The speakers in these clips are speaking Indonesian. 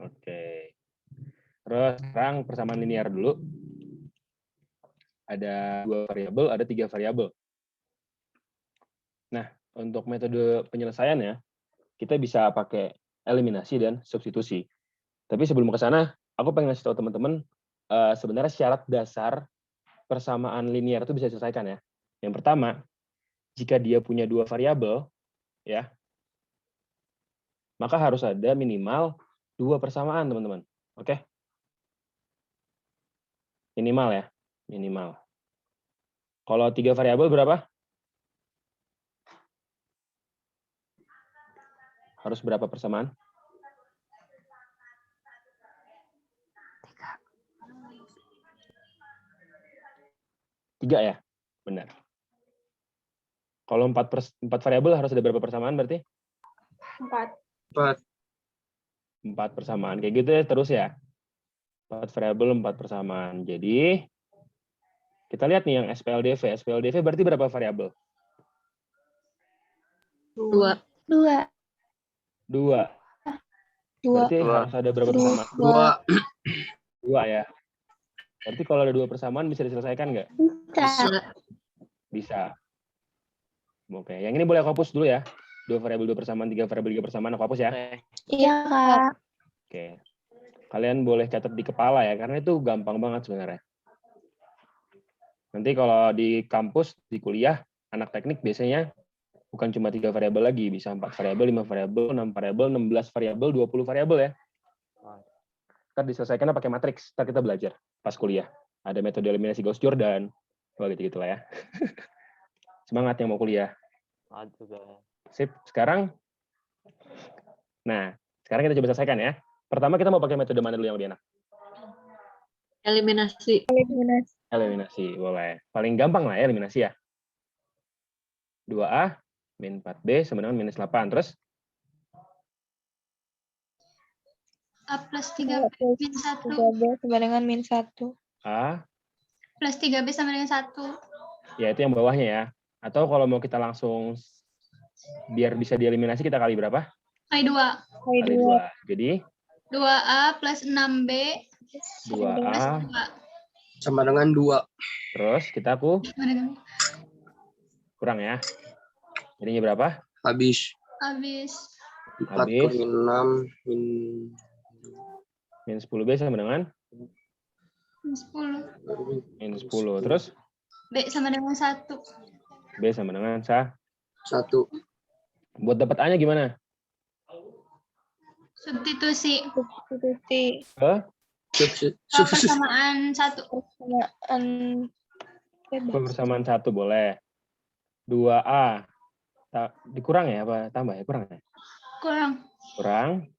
Oke. Terus sekarang persamaan linear dulu. Ada 2 variabel, ada 3 variabel. Nah, untuk metode penyelesaiannya, kita bisa pakai eliminasi dan substitusi. Tapi sebelum ke sana, aku pengen ngasih tahu teman-teman, sebenarnya syarat dasar persamaan linear itu bisa diselesaikan ya. Yang pertama, jika dia punya 2 variabel, ya, maka harus ada minimal 2 persamaan, teman-teman. Oke? Minimal ya, minimal. Kalau 3 variabel berapa? Harus berapa persamaan? 3 ya? Benar. Kalau 4 variabel harus ada berapa persamaan berarti? 4. 4 persamaan. Kayak gitu ya terus ya. 4 variabel, 4 persamaan. Jadi, kita lihat nih yang SPLDV. SPLDV berarti berapa variabel? 2. 2. Berarti harus ada berapa persamaan? 2 ya. Berarti kalau ada 2 persamaan bisa diselesaikan nggak? Bisa. Oke, yang ini boleh aku hapus dulu ya. 2 variabel 2 persamaan, 3 variabel 3 persamaan aku hapus ya. Iya, Kak. Oke. Kalian boleh catat di kepala ya, karena itu gampang banget sebenarnya. Nanti kalau di kampus, di kuliah, anak teknik biasanya bukan cuma 3 variabel lagi, bisa 4 variabel, 5 variabel, 6 variabel, 16 variabel, 20 variabel ya. Ntar diselesaikannya pakai matriks, ntar kita belajar pas kuliah. Ada metode eliminasi Gauss-Jordan, gitu lah ya. Semangat yang mau kuliah. Sip, sekarang kita coba selesaikan ya. Pertama kita mau pakai metode mana dulu yang lebih enak? Eliminasi. Eliminasi, boleh. Paling gampang lah ya eliminasi ya. 2A min 4B sama dengan minus 8. Terus? A plus 3B min 1. 3B sama dengan min 1. A Plus 3B sama dengan 1. Ya, itu yang bawahnya ya. Atau kalau mau kita langsung biar bisa dieliminasi kita kali berapa? Kali 2. Kali 2. Jadi 2A plus 6B 2A Sama dengan 2. terus kita kurang ya. Jadinya berapa? Habis. 4 kuring 6 min 10B sama dengan? Min 10. Terus? B sama dengan 1. B sama dengan 1. Buat dapat A-nya gimana? Substitusi. Ke? Persamaan 1. Persamaan 1 boleh. 2A. Dikurang ya apa tambah ya? Kurang ya? Kurang.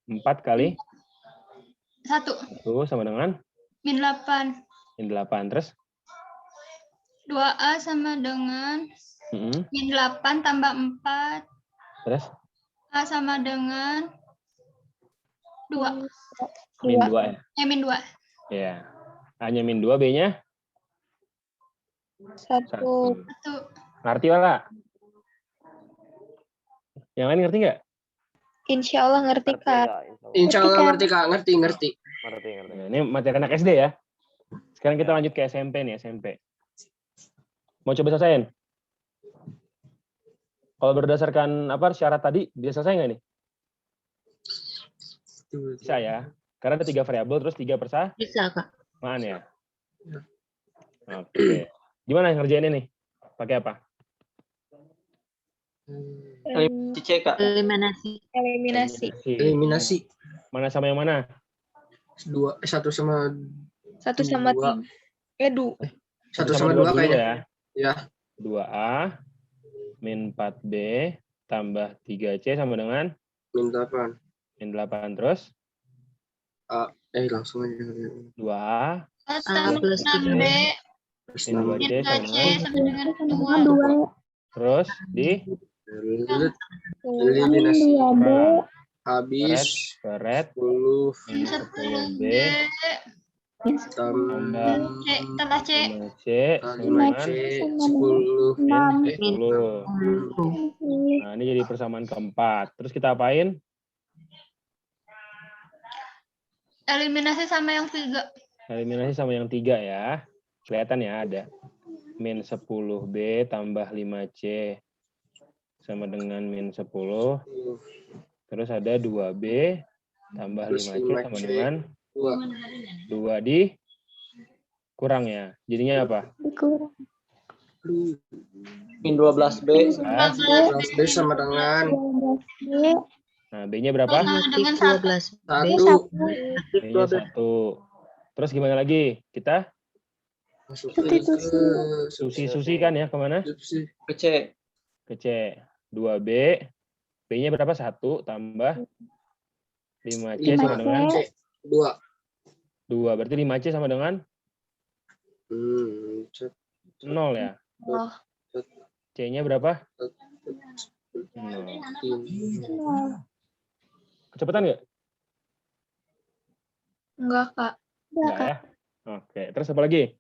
4 kali? 1. 1 sama dengan? Min 8. Min 8. Terus? 2A sama dengan min 8 tambah 4. Terus? A sama dengan 2. Min 2 ya? Min 2. Ya. A-nya min 2, B-nya? 1. Ngerti Wala? Yang lain ngerti nggak? Insya Allah ngerti, Kak. Insya Allah ngerti, Kak. Ngerti. Ini materi anak SD ya. Sekarang kita lanjut ke SMP nih, SMP. Mau coba selesaiin? Kalau berdasarkan syarat tadi, bisa selesai nggak nih? Bisa ya. Karena ada 3 variabel, terus 3 persamaan. Bisa, Kak. Ya? Oke. Gimana ngerjainnya nih? Pakai apa? Eliminasi. Mana sama yang mana? 1 sama 1 sama 3. 1 sama 2 kayaknya. Ya. 2A min 4B tambah 3C sama dengan? Min 8. Min 8 terus? Langsung aja. 2A plus 6B min 2C sama dengan 2. Terus di? Eliminasi. Habis. Beret. 10B tambah C. Sama C 10. Nah, ini jadi persamaan keempat. Terus kita apain? Eliminasi sama yang 3. Eliminasi sama yang 3 ya. Kelihatan ya ada. Min 10B tambah 5C sama dengan min 10. Terus ada 2B tambah Plus 5C sama 5C. dengan 2. 2 di kurang ya. Jadinya apa? Dikurang. Min 12B. 12B sama dengan 12B. Nah, B-nya berapa? Dengan 12. 1. B-nya 1. Terus gimana lagi? Kita Substitusi. susi kan ya kemana? Ke C. Ke C. 2B. B-nya berapa? 1 tambah 5C sama dengan 2. 2. Berarti 5C sama dengan 0 ya. Oh. C-nya berapa? 0. Kecepatan nggak? Enggak, Kak. Enggak ya? Oke. Terus apa lagi?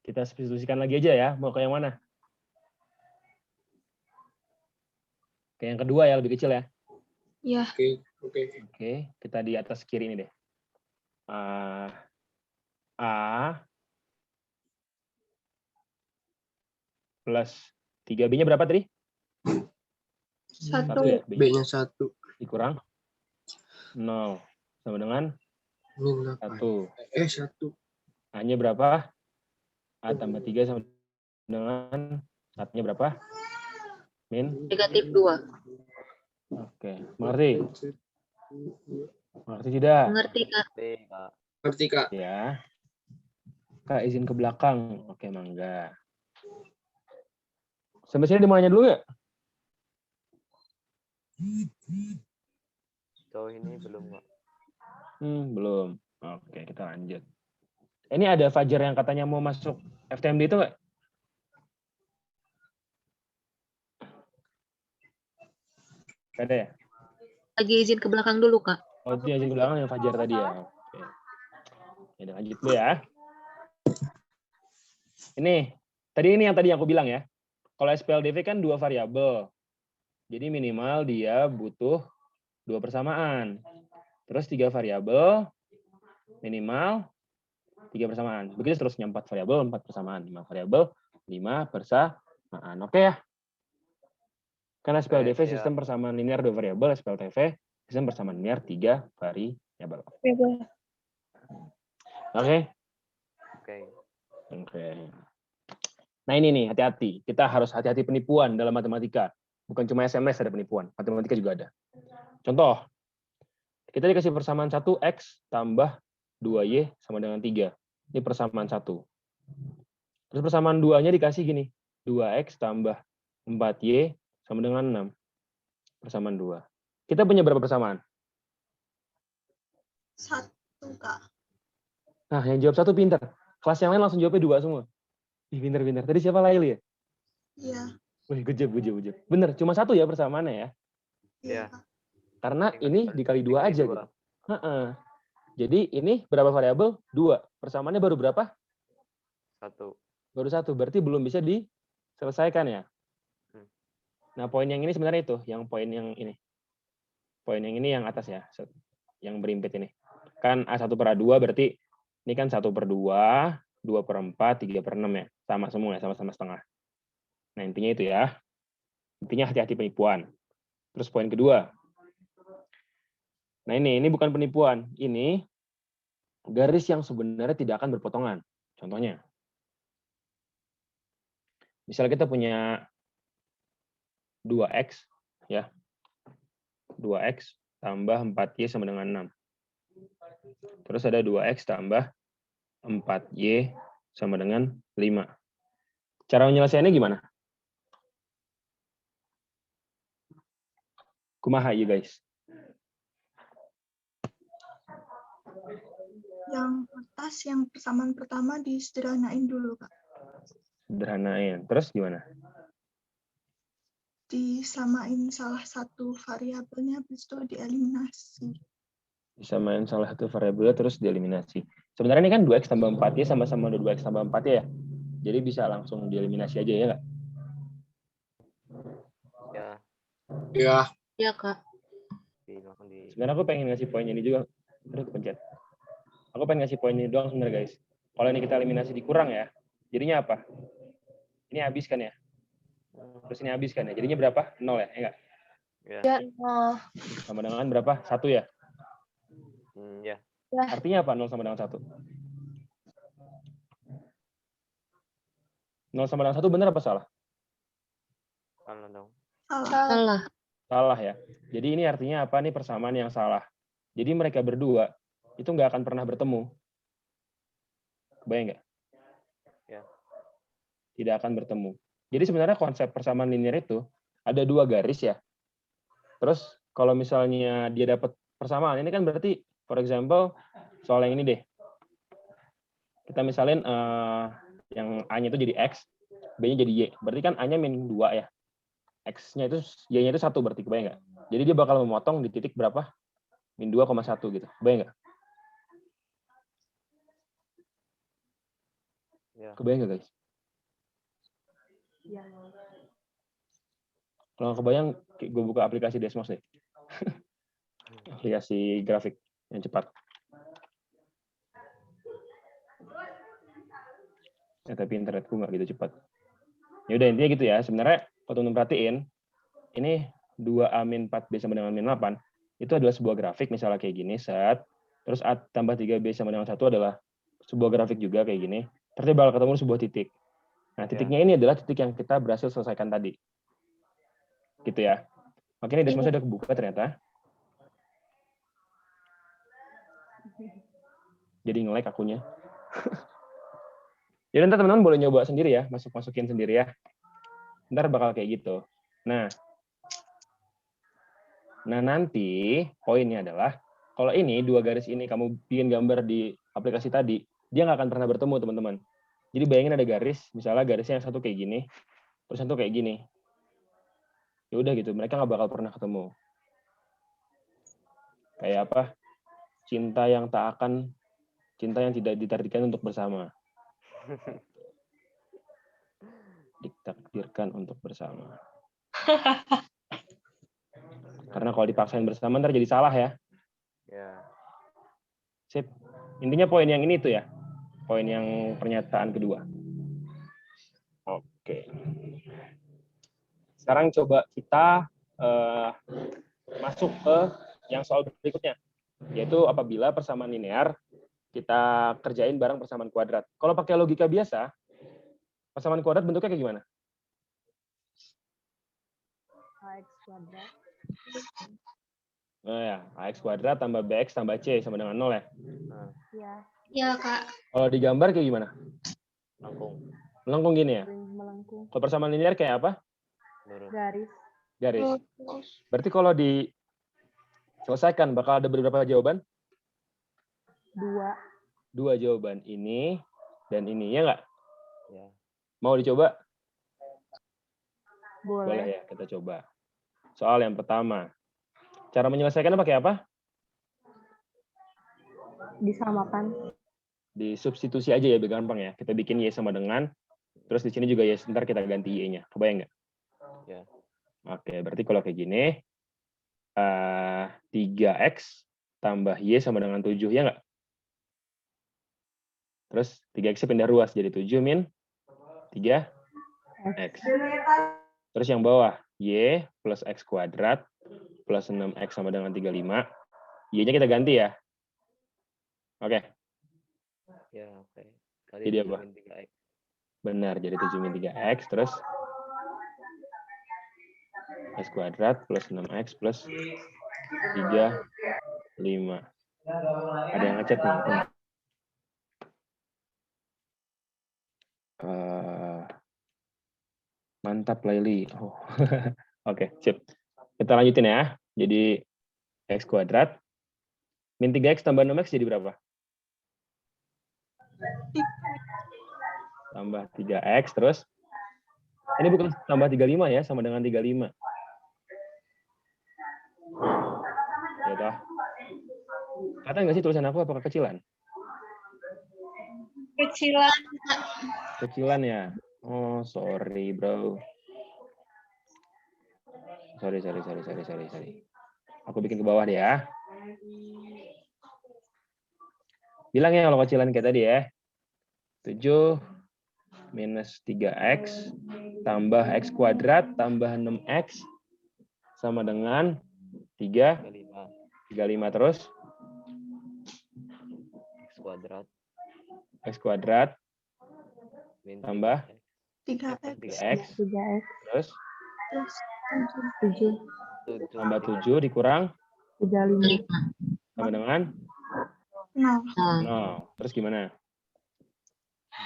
Kita substitusikan lagi aja ya. Mau ke yang mana? Ke yang kedua ya, lebih kecil ya. Ya. Oke. Kita di atas kiri ini deh. A plus 3B-nya berapa tadi? 1. 1 ya? B-nya 1. Dikurang 0. Sama dengan Min 1. 1. A-nya berapa? A tambah 3 sama dengan 1-nya berapa? Min? Negatif 2. Oke. Mengerti? Mengerti tidak? Mengerti, Kak? Ngerti, Kak. Ya. Kak, izin ke belakang. Oke, mangga. Sampai sini ada mau nanya dulu nggak? Sejauh ini belum, Kak. Belum. Oke, kita lanjut. Ini ada Fajar yang katanya mau masuk FTMD itu nggak? Nggak ada ya? Lagi izin ke belakang dulu, Kak. Oh, itu yang izin ke belakang yang Fajar tadi ya. Oke. Ya, lanjut dulu ya. Ini yang tadi aku bilang ya. Kalau SPLDV kan 2 variabel. Jadi minimal dia butuh 2 persamaan. Terus 3 variabel, minimal 3 persamaan. Begitu terusnya 4 variabel, 4 persamaan. 5 variabel, 5 persamaan. Oke ya? Karena SPLDV sistem persamaan linear 2 variabel, SPLTV sistem persamaan linear 3 variabel. Oke? Oke. Nah ini nih, hati-hati. Kita harus hati-hati penipuan dalam matematika. Bukan cuma SMS ada penipuan, matematika juga ada. Contoh, kita dikasih persamaan 1x tambah 2y sama dengan 3. Ini persamaan 1. Terus persamaan 2-nya dikasih gini, 2x tambah 4y sama dengan 6. Persamaan 2. Kita punya berapa persamaan? 1, Kak. Nah, yang jawab 1 pintar. Kelas yang lain langsung jawabnya 2 semua. Ih, pintar-pintar. Tadi siapa Laili ya? Iya. Wih, gujeb. Bener, cuma 1 ya persamaannya ya? Iya. Karena ini dikali 2 aja gitu. Jadi ini berapa variabel? 2. Persamaannya baru berapa? 1. Baru 1. Berarti belum bisa diselesaikan ya? Nah, poin yang ini sebenarnya itu. Yang poin yang ini. Poin yang ini yang atas ya. Yang berimpit ini. Kan A1 per A2 berarti ini kan 1 per 2, 2 per 4, 3 per 6 ya. Sama semua ya, sama-sama setengah. Nah, intinya itu ya. Intinya hati-hati penipuan. Terus poin kedua. Nah, ini bukan penipuan. Ini garis yang sebenarnya tidak akan berpotongan. Contohnya. Misalnya kita punya 2x ya. 2x tambah 4y sama dengan 6. Terus ada 2x tambah 4y sama dengan 5. Cara penyelesaiannya gimana? Kumaha you guys? Yang atas, yang persamaan pertama disederhanain dulu, Kak. Sederhanain. Terus gimana? Disamain salah satu variabelnya, habis itu dieliminasi. Disamain salah satu variabel terus dieliminasi. Sebenarnya ini kan 2x tambah 4y sama-sama 2x tambah 4y ya. Jadi bisa langsung dieliminasi aja ya nggak? Ya. Ya. Iya, Kak. langsung di Sebenarnya aku pengen ngasih poin ini juga. Aduh, kepencet. Aku pengen ngasih poin ini doang sebenarnya, guys. Kalau ini kita eliminasi dikurang ya, jadinya apa? Ini habis kan ya? Terus ini habis kan ya? Jadinya berapa? 0 ya? Enggak? ya. Ya, nol. Sama dengan berapa? 1 ya? Ya. Artinya apa 0 sama dengan 1? 0 sama dengan 1 benar apa salah? Salah dong. Salah. Salah. Salah ya. Jadi ini artinya apa nih persamaan yang salah. Jadi mereka berdua itu nggak akan pernah bertemu. Kebayang nggak? Ya. Tidak akan bertemu. Jadi sebenarnya konsep persamaan linear itu ada 2 garis ya. Terus kalau misalnya dia dapat persamaan, ini kan berarti, for example, soal yang ini deh. Kita misalin yang A-nya itu jadi X, B-nya jadi Y. Berarti kan A-nya min 2 ya. X-nya itu, Y-nya itu 1 berarti, kebayang nggak? Jadi dia bakal memotong di titik berapa? Min 2,1 gitu. Kebayang nggak? Ya. Kebayang nggak, guys? Kalau nggak kebayang, gue buka aplikasi Desmos deh. Aplikasi grafik yang cepat. Ya, tapi internetku nggak gitu cepat. Ya udah, intinya gitu ya. Sebenarnya kalau teman-teman perhatiin, ini 2A-4B sama dengan min 8, itu adalah sebuah grafik misalnya kayak gini, set. Terus A tambah 3B sama dengan 1 adalah sebuah grafik juga kayak gini. Terus dia bakal ketemu sebuah titik. Nah, titiknya ini adalah titik yang kita berhasil selesaikan tadi. Gitu ya. Makanya Desmosnya udah kebuka ternyata. Jadi nge-lag akunya. Jadi ntar teman-teman boleh nyoba sendiri ya, masukin sendiri ya. Ntar bakal kayak gitu. Nah nanti poinnya adalah, kalau ini 2 garis ini kamu bikin gambar di aplikasi tadi, dia nggak akan pernah bertemu teman-teman. Jadi bayangin ada garis, misalnya garisnya yang satu kayak gini, terus satu kayak gini. Ya udah gitu, mereka nggak bakal pernah ketemu. Kayak apa? Cinta yang tidak ditakdirkan untuk bersama. Ditakdirkan untuk bersama. Karena kalau dipaksain bersama ntar jadi salah ya. Ya. Sip. Intinya poin yang ini tuh ya. Poin yang pernyataan kedua. Oke. Sekarang coba kita masuk ke yang soal berikutnya. Yaitu apabila persamaan linear kita kerjain bareng persamaan kuadrat. Kalau pakai logika biasa, persamaan kuadrat bentuknya kayak gimana? AX kuadrat. Nah ya, AX kuadrat tambah BX tambah C sama dengan 0 ya. Ya, Iya, Kak. Kalau digambar kayak gimana? Melengkung. Melengkung gini ya. melengkung. Kalau persamaan linear kayak apa? Lurus. Garis. Garis. Berarti kalau diselesaikan bakal ada berapa jawaban? 2 jawaban, ini dan ini, ya nggak? Ya. Mau dicoba? Boleh. Boleh ya, kita coba. Soal yang pertama. Cara menyelesaikannya pakai apa? Disamakan. Disubstitusi aja ya, biar gampang ya. Kita bikin Y sama dengan, terus di sini juga Y, sebentar kita ganti Y-nya. Kebayang nggak? Ya. Oke, berarti kalau kayak gini, 3X tambah Y sama dengan 7, ya nggak? Terus 3X pindah ruas jadi 7 min 3X. Terus yang bawah, Y plus X kuadrat plus 6X sama dengan 35. Y-nya kita ganti ya. Oke. Ya, oke. Kali Jadi apa? 3X. Benar, jadi 7 min 3X. Terus X kuadrat plus 6X plus 35. Ada yang ngechat nih. Mantap, Laili. Oh. Oke, sip. Kita lanjutin ya. Jadi X kuadrat min 3X tambah 6X jadi berapa? Tambah 3X, terus ini bukan tambah 35 ya, sama dengan 35. Ya toh. Kata nggak sih tulisan aku apa kekecilan? Kecilan. Kecilan ya. Oh, sorry, bro. Sorry. Aku bikin ke bawah deh ya. Bilang ya kalau kecilan kayak tadi ya. 7 minus 3x tambah x kuadrat tambah 6x sama dengan 35 35 terus x kuadrat x kuadrat min tambah 3x 3x 3x terus plus 7 tambah 7 dikurang 35 sama dengan 0. 0. Terus gimana?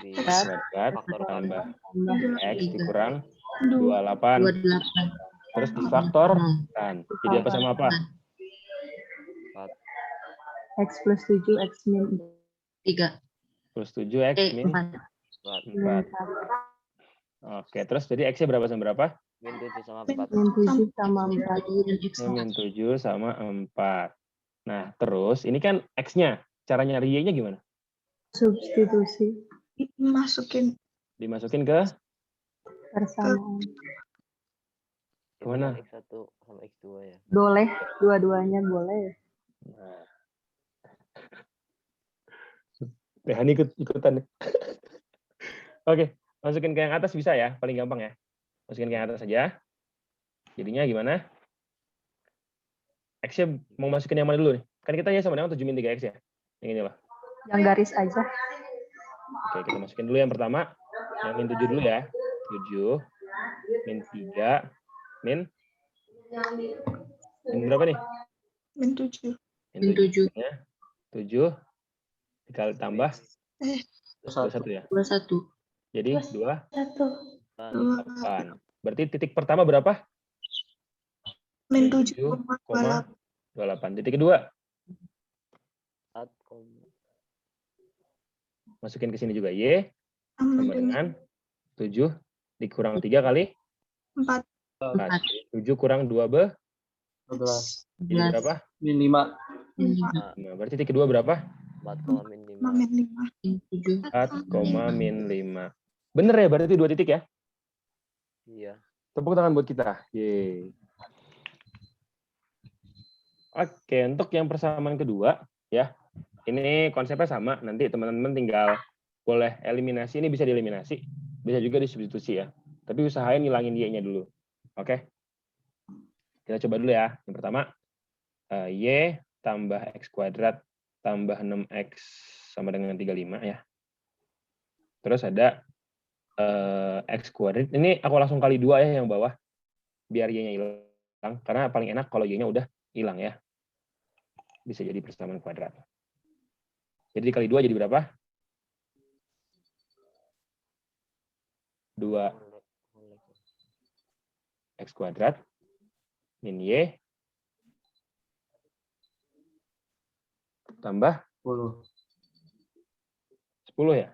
di X kuadrat faktor tambah tambah 3x dikurang 2. 28. 28. Terus difaktorkan. Jadi apa sama apa? x plus 7 x min 3. Plus 7x min 4. 4. Oke, terus jadi x-nya berapa sama berapa? min 7 sama Min 4 min 7 sama 4 dan X Ya, min 7 sama 4. Nah, terus ini kan x-nya. Cara nyari y-nya gimana? substitusi Masukin Dimasukin ke persamaan. itu Kemana? kan x1 sama x2 ya. Boleh, dua-duanya boleh. Nah. Ini ikutan. Oke, masukin ke yang atas bisa ya, paling gampang ya. Masukin ke yang atas saja. Jadinya gimana? X-nya mau masukin yang mana dulu nih? Kan kita ya sama dengan 7 min 3x ya. Yang ini loh. Yang garis aja. Oke, kita masukin dulu yang pertama. Yang min 7 dulu ya. 7 min 3 min berapa nih? min 7. Min 7. 7 dikali tambah Eh, 21 ya. 21. Jadi 2 2. 8. Berarti titik pertama berapa? Min 7,28. 7,28. Titik kedua 4, masukin ke sini juga y sama dengan 7 dikurang 3 kali 4. 4. 7 kurang 2 jadi berapa? Min 5. 5. Berarti titik kedua berapa? 4, min 5 Min 5. 4, min 5. Bener ya berarti 2 titik ya? iya. Tepuk tangan buat kita. Yeay. Oke, untuk yang persamaan kedua ya. Ini konsepnya sama. Nanti teman-teman tinggal boleh eliminasi. Ini bisa dieliminasi. Bisa juga disubstitusi ya. Tapi usahain ngilangin y-nya dulu. Oke. Kita coba dulu ya. Yang pertama, y tambah x kuadrat tambah 6x sama dengan 35 ya. Terus ada x kuadrat. Ini aku langsung kali 2 ya yang bawah. Biar y-nya hilang. Karena paling enak kalau y-nya udah hilang ya. Bisa jadi persamaan kuadrat. Jadi kali 2 jadi berapa? 2 x kuadrat min y tambah 10 ya.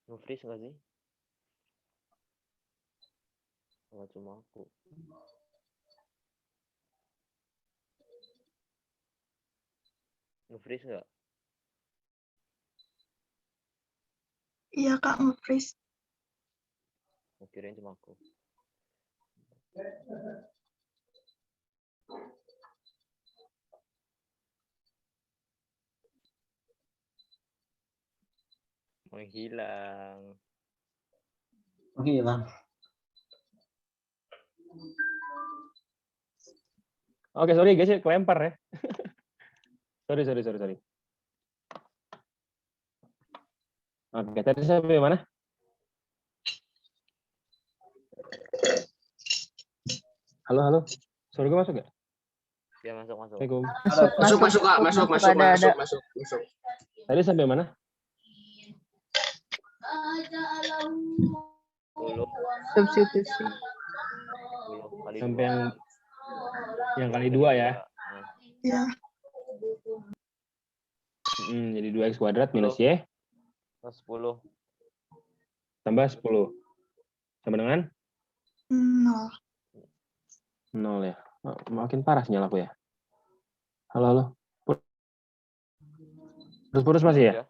Nge-freeze nggak sih? Nggak cuma aku. Nge-freeze nggak? Iya Kak, nge-freeze. Aku kirain cuma aku. Menghilang. Oke, sorry guys, kelempar ya. sorry. Oke, tadi sampai mana? Halo. Suara gue masuk nggak? Ya masuk. Assalamualaikum. Masuk Kak, masuk. Tadi sampai mana? 10 Substitusi. kali Sampai 2. yang kali 2 ya. Iya. Jadi 2x kuadrat minus y 10 tambah 10. Sama dengan 0. 0 ya. Makin parah sinyal aku ya. Halo. Putus masih ya?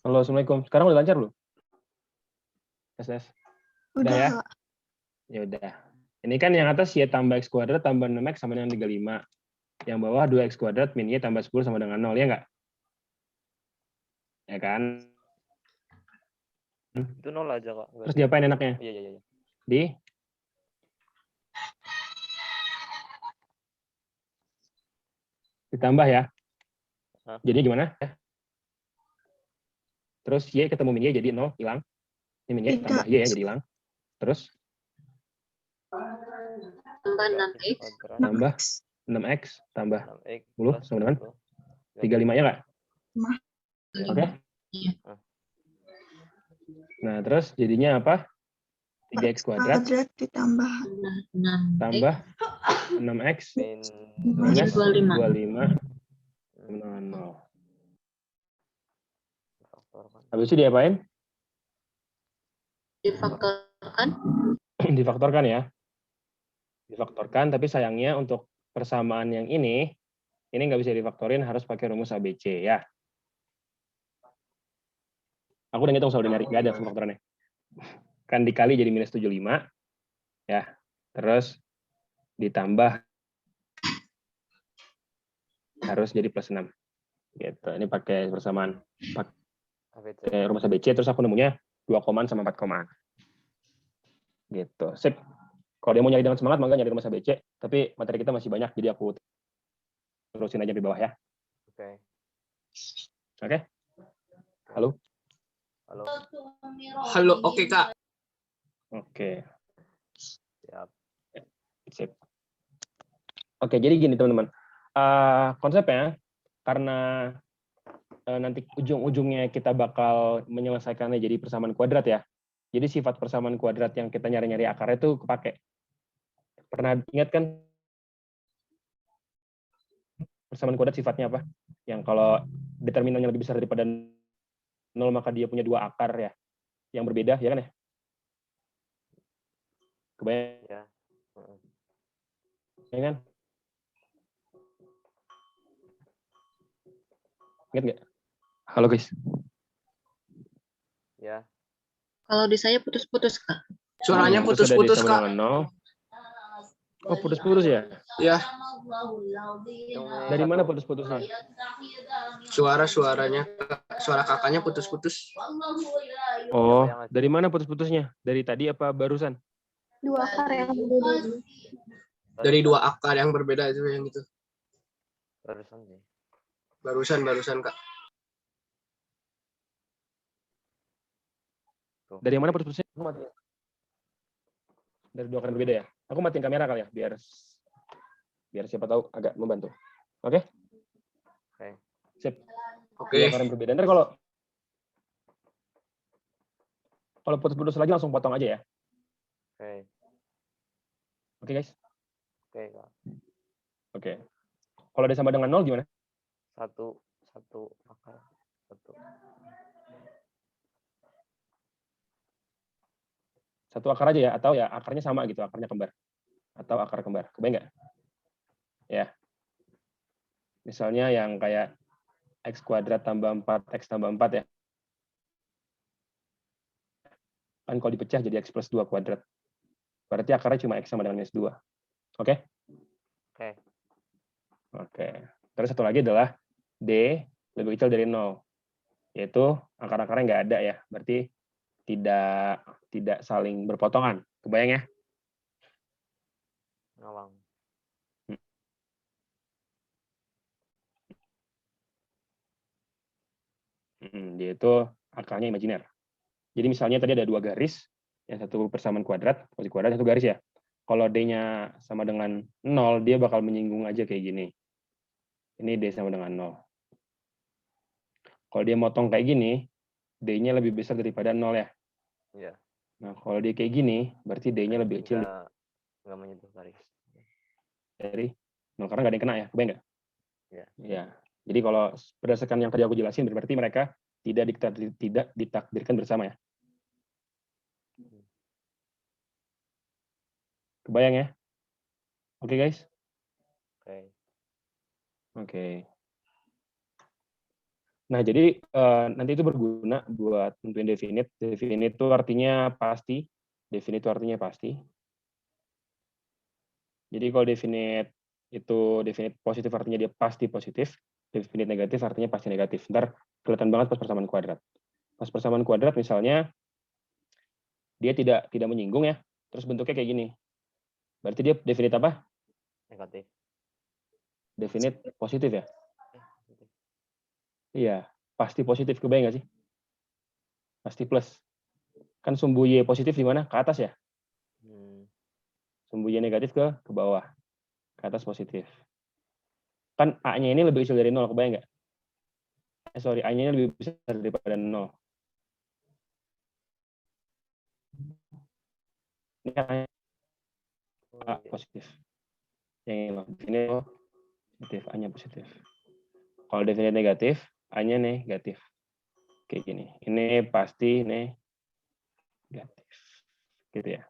Halo, Assalamualaikum. Sekarang udah lancar belum? Tes. Udah, ya? Kak. Ya udah. Ini kan yang atas y tambah x kuadrat tambah 6x sama dengan 35. Yang bawah 2x kuadrat min y tambah 10 sama dengan 0, ya nggak? Ya kan? Itu 0 aja, Kak. Terus diapain enaknya? Iya. Ditambah ya. Hah? Jadi gimana? Terus y ketemu min y jadi 0, hilang. Ini min y tambah y ya, jadi hilang. Terus? Tambah 6x. Tambah 6x tambah 6x 10 sama dengan 35 ya nggak? Oke. Iya. Nah, terus jadinya apa? 3x kuadrat ditambah 6x. tambah 6x min minus 25. 25 sama 0. faktorkan. Habis itu diapain? Difaktorkan. Difaktorkan ya. Difaktorkan, tapi sayangnya untuk persamaan yang ini nggak bisa difaktorin, harus pakai rumus ABC ya. Aku udah ngitung soal nyari, nggak ada faktorannya. Kan dikali jadi minus 75, ya. Terus ditambah harus jadi plus 6. Gitu. Ini pakai persamaan, pakai rumus ABC, terus aku nemunya 2 komaan sama 4 komaan. Gitu. Sip. Kalau dia mau nyari dengan semangat, maka nyari rumus ABC. Tapi materi kita masih banyak, jadi aku terusin aja di bawah ya. Oke. Oke? Halo? Halo, oke Kak. Oke. Siap. Sip. Oke, jadi gini teman-teman. Konsepnya, karena nanti ujung-ujungnya kita bakal menyelesaikannya jadi persamaan kuadrat ya. Jadi sifat persamaan kuadrat yang kita nyari-nyari akarnya itu kepake. Pernah ingat kan persamaan kuadrat sifatnya apa? Yang kalau determinannya lebih besar daripada 0, maka dia punya 2 akar ya, yang berbeda, ya kan ya? Kebayang? Ya. Ya kan? Ingat nggak? Halo guys. Ya. Kalau di saya putus-putus, Kak. Suaranya Terus ada putus-putus disama Kak. dengan 0. Oh, putus-putus ya? Ya, Dari mana putus-putusnya? suaranya suara kakaknya putus-putus. Oh, dari mana putus-putusnya? Dari tadi apa barusan? 2 akar yang berbeda. Dari 2 akar yang berbeda itu yang gitu. Barusan sih. Barusan Kak. Dari mana putus-putusnya? Aku matiin. Dari 2 akar yang berbeda ya? Aku matiin kamera kali ya, biar siapa tahu agak membantu. Oke? Oke. Sip. Oke. 2 akar yang berbeda. Ntar kalau putus-putus lagi langsung potong aja ya. Oke. Oke guys? Oke, Kak. Oke. Kalau ada sama dengan 0 gimana? Satu akar. 1. 1 akar aja ya, atau ya akarnya sama gitu, akarnya kembar. Atau akar kembar. Kebayang nggak? Ya. Misalnya yang kayak x kuadrat tambah 4x tambah 4 ya. Kan kalau dipecah jadi x plus 2 kuadrat. Berarti akarnya cuma x sama dengan minus 2. Oke? Oke. Oke. Terus satu lagi adalah D lebih kecil dari 0. Yaitu akar-akarnya nggak ada ya. Berarti tidak saling berpotongan. Kebayang ya? Ngawang. Dia itu akarnya imajiner. Jadi misalnya tadi ada 2 garis, yang satu persamaan kuadrat, posisi kuadrat, satu garis ya. Kalau D-nya sama dengan 0, dia bakal menyinggung aja kayak gini. Ini D sama dengan 0. Kalau dia motong kayak gini, D-nya lebih besar daripada 0 ya. Iya. Nah, kalau dia kayak gini, berarti D-nya lebih kecil Nggak menyentuh garis. dari 0, karena nggak ada yang kena ya. Kebayang nggak? Iya. Ya. Jadi kalau berdasarkan yang tadi aku jelasin, berarti mereka tidak ditakdirkan bersama ya. Kebayang ya? Oke guys? Oke. Oke. Nah, jadi nanti itu berguna buat nentuin definite. Definite itu artinya pasti. Definite itu artinya pasti. Jadi kalau definite itu definite positif artinya dia pasti positif. Definite negatif artinya pasti negatif. Ntar kelihatan banget pas persamaan kuadrat. Pas persamaan kuadrat misalnya dia tidak menyinggung ya. Terus bentuknya kayak gini. Berarti dia definite apa? Negatif. Definite positif ya? Positif. Iya, pasti positif. Kebayang nggak sih? Pasti plus. Kan sumbu Y positif di mana? Ke atas ya? Sumbu Y negatif ke bawah. Ke atas positif. Kan A-nya ini lebih kecil dari 0, kebayang nggak? Sorry, A-nya lebih besar daripada 0. Ini kan A positif. Yang ini positif, A-nya positif. Kalau definite negatif, A-nya negatif. Kayak gini. Ini pasti negatif. Gitu ya.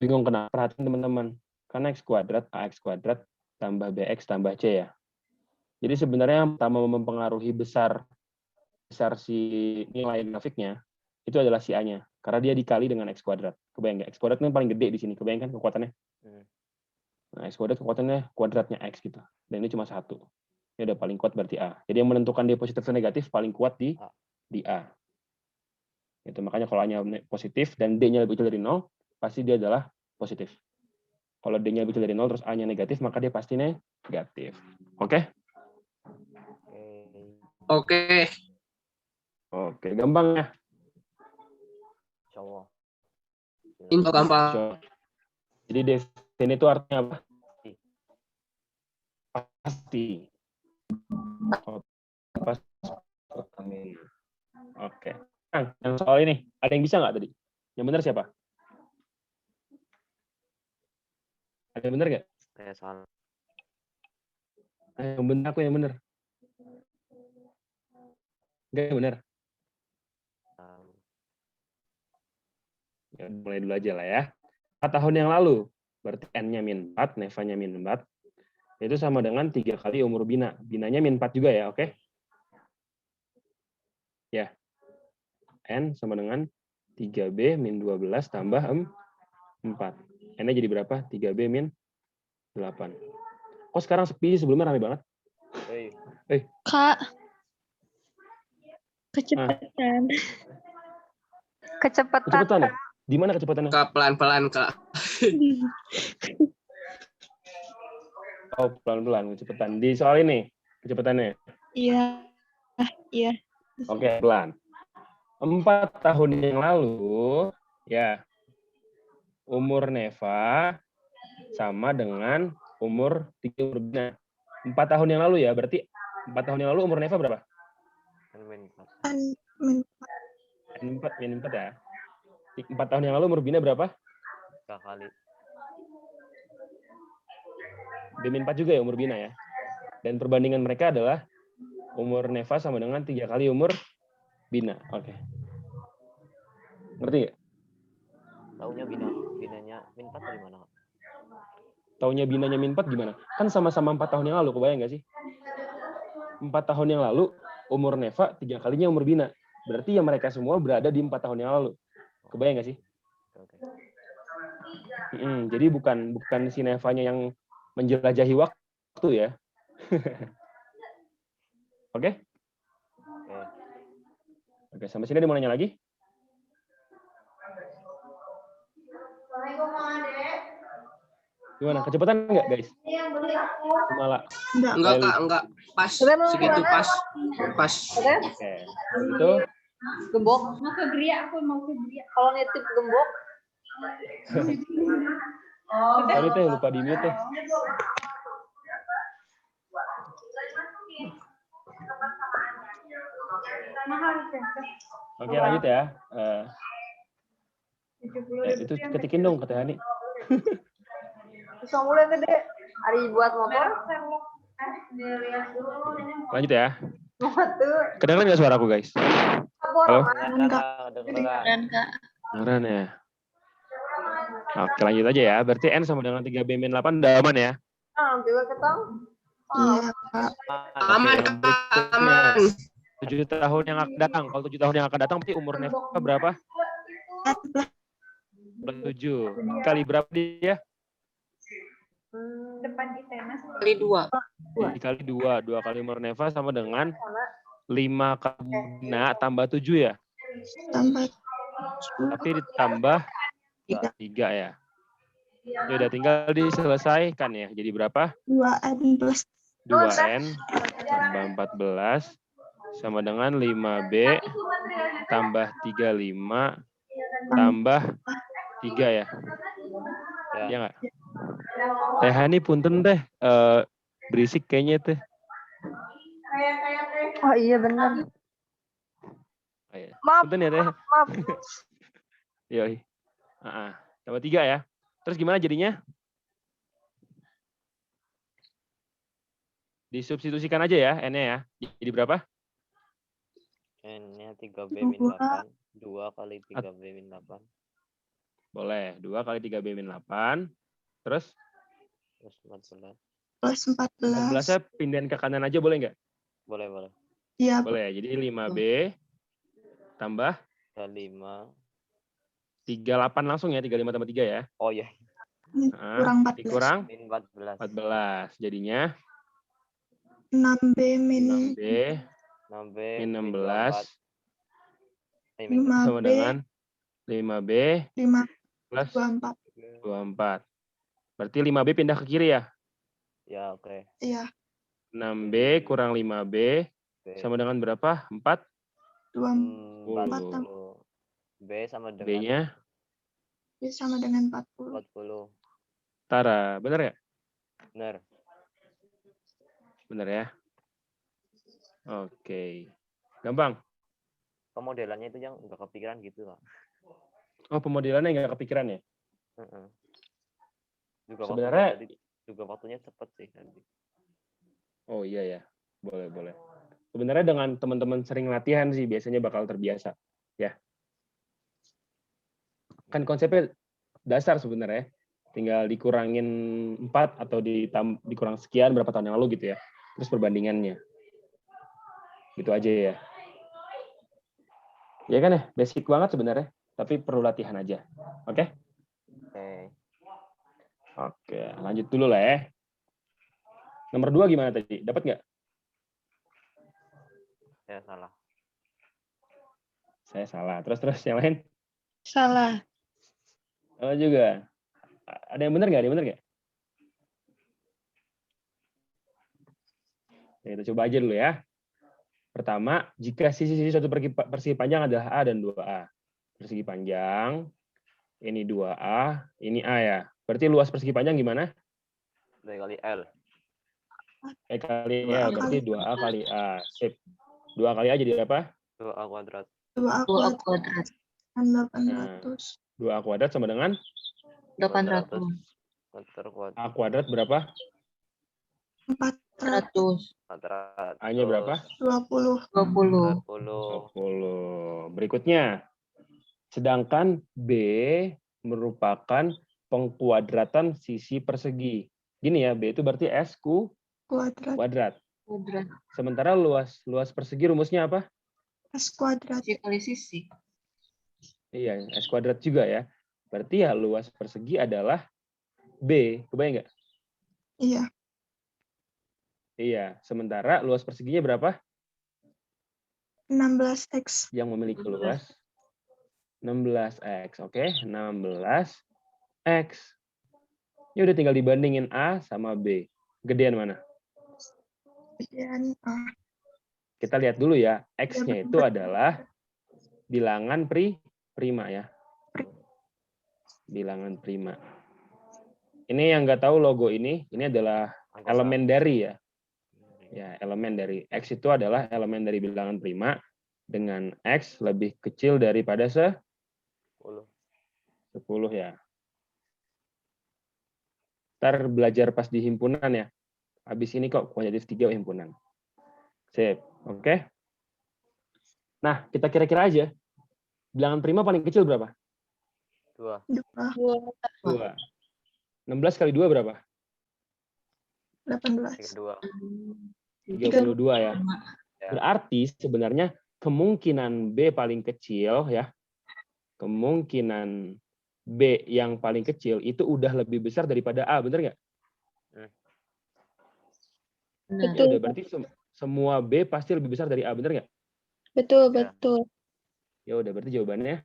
Bingung kenapa? Perhatiin teman-teman. Karena X kuadrat, AX kuadrat, tambah BX tambah C ya. Jadi sebenarnya yang pertama mempengaruhi besar si nilai grafiknya, itu adalah si A-nya. Karena dia dikali dengan X kuadrat. Kebayang nggak? X kuadrat ini paling gede di sini. Kebayang kan kekuatannya? Nah, X kuadrat kekuatannya kuadratnya X gitu. Dan ini cuma 1. Ini udah paling kuat berarti A. Jadi yang menentukan dia positif atau negatif paling kuat di A. Itu makanya kalau A-nya positif dan D-nya lebih kecil dari 0, pasti dia adalah positif. Kalau D-nya lebih kecil dari 0 terus A-nya negatif, maka dia pasti negatif. Oke? Oke. Oke, gampang ya? Insyaallah. Info gampang. Jadi definite itu artinya apa? Pasti. Oke. Nah, yang soal ini, ada yang bisa nggak tadi? Yang benar siapa? Ada yang benar nggak? Saya salah. Yang benar, aku yang benar. Nggak yang benar. Ya, mulai dulu aja lah ya. 4 tahun yang lalu, berarti N-nya min 4, Neva-nya min 4. Itu sama dengan 3 kali umur Bina. Binanya min 4 juga ya, oke? Ya. N sama dengan 3B min 12 tambah 4. N-nya jadi berapa? 3B min 8. Kok sekarang sepi? Sebelumnya ramai banget. Kak. Kecepatan. Kecepatan ya? Di mana kecepatannya? Kak, pelan-pelan, Kak. Oh, pelan-pelan kecepatan. Di soal ini kecepatannya. Iya. Iya. Oke, pelan. 4 tahun yang lalu, ya, umur Neva sama dengan umur 3 umur Bina. 4 tahun yang lalu ya, berarti 4 tahun yang lalu umur Neva berapa? Min 4 ya. 4 tahun yang lalu umur Bina berapa? 3 kali. B-4 juga ya umur Bina ya. Dan perbandingan mereka adalah umur Neva sama dengan 3 kali umur Bina. Oke. Ngerti nggak? Taunya binanya min 4 dari mana? Taunya binanya min 4 gimana? Kan sama-sama 4 tahun yang lalu, kebayang nggak sih? 4 tahun yang lalu umur Neva 3 kalinya umur Bina. Berarti ya mereka semua berada di 4 tahun yang lalu. Kebayang nggak sih? Jadi bukan si Nevanya yang menjelajahi waktu ya. Oke? Oke, sampai sini ada mau nanya lagi? Gimana? Kecepatan nggak, guys? Malah. Enggak, Kak, enggak. Pas. Segitu pas. Pas. Oke. Itu Gembok. Mau ke Gria, aku mau ke Gria. Kalau nitip gembok. Sorry teh, lupa di mute teh. Oke, lanjut ya. Itu ketikin dong kata Hani. Bisa mulai gede. Hari buat motor. Lanjut ya. Kedengeran nggak suara aku, guys? Halo? Kedengeran ya. Oke, lanjut aja ya. Berarti N sama dengan 3B min 8 udah aman ya? Juga ketong. Iya, Kak. Aman, Oke, yang Kak. berikutnya. Aman. 7 tahun yang akan datang. Kalau 7 tahun yang akan datang, berarti umur Neva berapa? 7. Kali berapa dia? Kali 2. Dikali 2. 2 kali umur Neva sama dengan 5 kali Bina tambah 7 ya? Tambah Tapi ditambah 3 ya? Ya udah tinggal diselesaikan ya. Jadi berapa? 2N plus 2N tambah 14 sama dengan 5B tambah 35 tambah 3 ya? Ya. Iya nggak? Teh Hani punten teh. Berisik kayaknya teh. Oh iya benar. Oh, iya. Maaf, Punten ya teh. maaf. Yoi. Tambah 3 ya. Terus gimana jadinya? Disubstitusikan aja ya N-nya ya. Jadi berapa? N-nya 3B min 8. 2 kali 3B min 8. Boleh. 2 kali 3B min 8. Terus? Terus 14. plus 14. 14-nya pindahin ke kanan aja boleh nggak? Boleh, boleh. Iya, Boleh. Jadi 5B tambah 5. 38 langsung ya. 35 tambah 3 ya. Oh iya. kurang 14. Dikurang Min 14. 14. Jadinya 6B min 6B 6B min min 16 min 5B sama dengan 5B 5 plus 24. 24. Berarti 5B pindah ke kiri ya? Ya, oke. Iya, 6B kurang 5B B. sama dengan berapa? 4? 24 40. B sama dengan B-nya? sama dengan 40. 40. Tara. Benar ya? Benar. Benar ya? Oke. Gampang? Pemodelannya itu yang nggak kepikiran gitu, Kak. Oh, pemodelannya nggak kepikiran ya? Heeh. Juga Sebenarnya- waktunya cepet sih nanti. Oh iya ya. Boleh, boleh. Sebenarnya dengan teman-teman sering latihan sih biasanya bakal terbiasa. Ya. Kan konsepnya dasar sebenarnya. Tinggal dikurangin 4 atau dikurang sekian berapa tahun yang lalu gitu ya. Terus perbandingannya. Gitu aja ya. Ya kan ya, basic banget sebenarnya. Tapi perlu latihan aja. Oke? Oke. Oke, lanjut dulu lah ya. Nomor 2 gimana tadi? Dapat nggak? Saya salah. Saya salah. Terus yang lain? Salah. Salah juga. Ada yang benar nggak? Ada yang benar nggak? Ya, kita coba aja dulu ya. Pertama, jika sisi-sisi suatu persegi panjang adalah A dan 2A. Persegi panjang, ini 2A, ini A ya. Berarti luas persegi panjang gimana? B kali L. E kali L, berarti 2A kali A. Sip. 2A kali A jadi apa? 2A kuadrat. 2A 2 kuadrat kuadrat. kan 800. 2A kuadrat sama dengan 800. Meter kuadrat. A kuadrat berapa? 400. 100. A-nya berapa? 20. 20. 40. 20. Berikutnya, sedangkan B merupakan pengkuadratan sisi persegi. Gini ya, B itu berarti S Kuadrat. kuadrat. Kuadrat. Sementara luas persegi rumusnya apa? S kuadrat. Sisi kali sisi. Iya, S kuadrat juga ya. Berarti ya luas persegi adalah B. Kebayang nggak? Iya. Iya. Sementara luas perseginya berapa? 16X. Yang memiliki luas 16X. Oke, 16X. Ya udah tinggal dibandingin A sama B. Gedean mana? Kemudian Kita lihat dulu ya. X-nya itu adalah bilangan prima ya. Bilangan prima. Ini yang nggak tahu logo ini adalah elemen dari ya. Ya, elemen dari X itu adalah elemen dari bilangan prima dengan X lebih kecil daripada 10 ya. Ntar belajar pas di himpunan ya. Habis ini kok kuantitatif 3 himpunan. Sip, oke. Nah, kita kira-kira aja. Bilangan prima paling kecil berapa? 2. 2. 2. 16 kali 2 berapa? 18. 32. 32 ya. Ya. Berarti sebenarnya kemungkinan B paling kecil ya. Kemungkinan B yang paling kecil itu udah lebih besar daripada A, bener nggak? Benar. Ya Betul. udah, berarti semua B pasti lebih besar dari A, bener nggak? Betul, Ya. betul. Ya udah, berarti jawabannya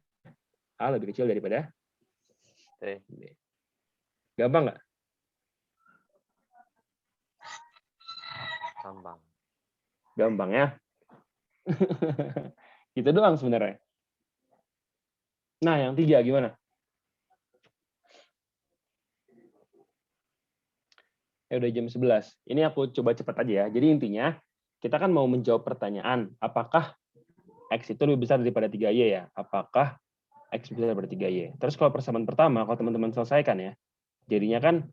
A lebih kecil daripada Oke. B. Gampang nggak? Gampang. Gampang ya. Itu doang sebenarnya. Nah, yang 3 gimana? Ya udah jam 11. Ini aku coba cepat aja ya. Jadi intinya, kita kan mau menjawab pertanyaan, apakah X itu lebih besar daripada 3Y ya? Apakah X besar daripada 3Y? Terus kalau persamaan pertama, kalau teman-teman selesaikan ya, jadinya kan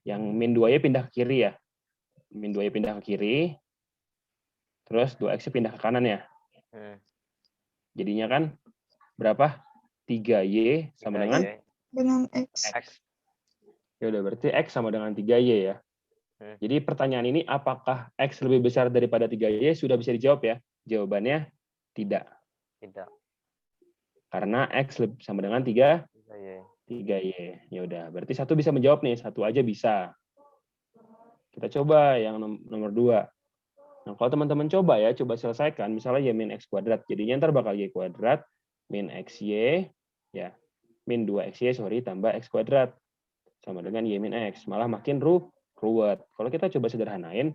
yang min 2Y pindah ke kiri ya. Min 2Y pindah ke kiri, terus 2X pindah ke kanan ya. Jadinya kan berapa? 3Y sama dengan? Dengan X. X. Ya udah, berarti X sama dengan 3Y ya. Jadi pertanyaan ini, apakah X lebih besar daripada 3Y? Sudah bisa dijawab ya. Jawabannya tidak. Tidak. Karena X sama dengan 3Y. 3Y. Ya udah, berarti satu bisa menjawab nih, satu aja bisa. Kita coba yang nomor 2. Nah, kalau teman-teman coba ya, coba selesaikan, misalnya y min X kuadrat, jadinya ntar bakal Y kuadrat min XY, ya, min 2XY, tambah X kuadrat, sama dengan Y min X. Malah makin ruwet. Kalau kita coba sederhanain,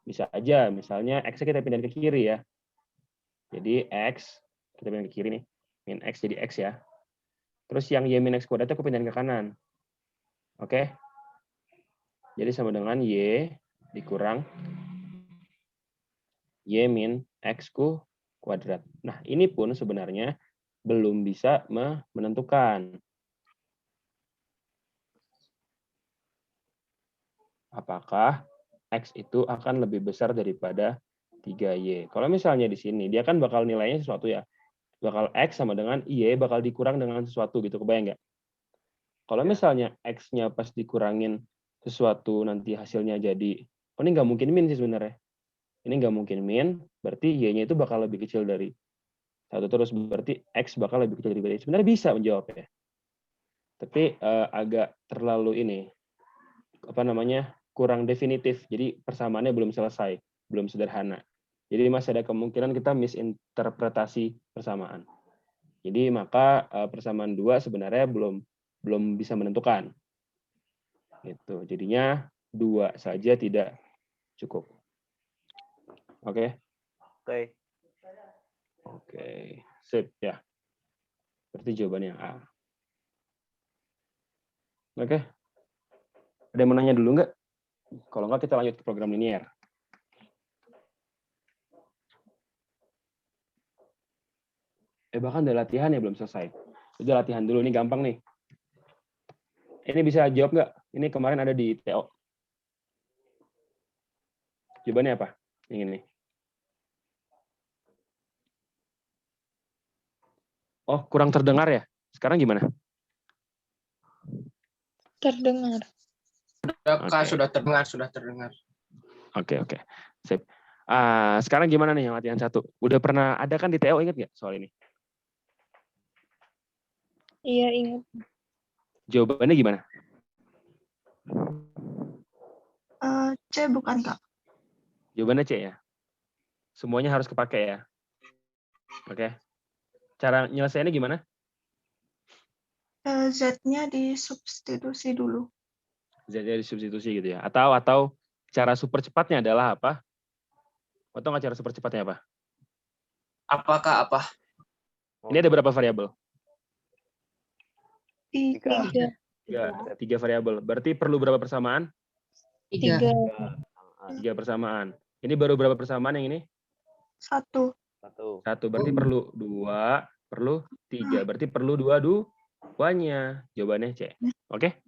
bisa aja, misalnya X-nya kita pindahin ke kiri ya. Jadi X, kita pindahin ke kiri nih, min X jadi X ya. Terus yang Y min X kuadratnya aku pindahin ke kanan. Oke? Jadi sama dengan Y dikurang Y min X kuadrat. Nah, ini pun sebenarnya belum bisa menentukan apakah X itu akan lebih besar daripada 3Y. Kalau misalnya di sini, dia kan bakal nilainya sesuatu ya. Bakal X sama dengan Y bakal dikurang dengan sesuatu gitu, kebayang nggak? Kalau misalnya X-nya pas dikurangin sesuatu, nanti hasilnya jadi, oh ini nggak mungkin min sih sebenarnya. Ini nggak mungkin min, berarti Y-nya itu bakal lebih kecil dari 1 terus, berarti X bakal lebih kecil dari Y. Sebenarnya bisa menjawabnya. Tapi agak terlalu ini, kurang definitif. Jadi persamaannya belum selesai, belum sederhana. Jadi masih ada kemungkinan kita misinterpretasi persamaan. Jadi maka persamaan 2 sebenarnya belum bisa menentukan. Gitu. Jadinya 2 saja tidak cukup. Oke. Oke. Sip ya. Berarti jawabannya A. Oke. Ada yang mau nanya dulu nggak? Kalau nggak kita lanjut ke program linear. Bahkan ada latihan ya belum selesai. Udah latihan dulu, ini gampang nih. Ini bisa jawab nggak? Ini kemarin ada di TO. Jawabannya apa? Yang ini. Oh, kurang terdengar ya? Sekarang gimana? Terdengar. Sudah terdengar. Oke. Sip. Sekarang gimana nih yang latihan 1? Udah pernah ada kan di TO, ingat nggak soal ini? Iya, ingat. Jawabannya gimana? C bukan, Kak. Jawabannya C ya. Semuanya harus kepake ya. Oke. Cara nyelesainnya gimana? Z-nya disubstitusi dulu. Z-nya disubstitusi gitu ya. Atau cara super cepatnya adalah apa? Atau nggak cara super cepatnya apa? Apakah apa? Ini ada berapa variabel? 3. 3 variabel. Berarti perlu berapa persamaan? 3. 3 persamaan. Ini baru berapa persamaan yang ini? 1. 1. Berarti perlu 2, perlu 3. Berarti perlu 2-duanya. Jawabannya C. Oke?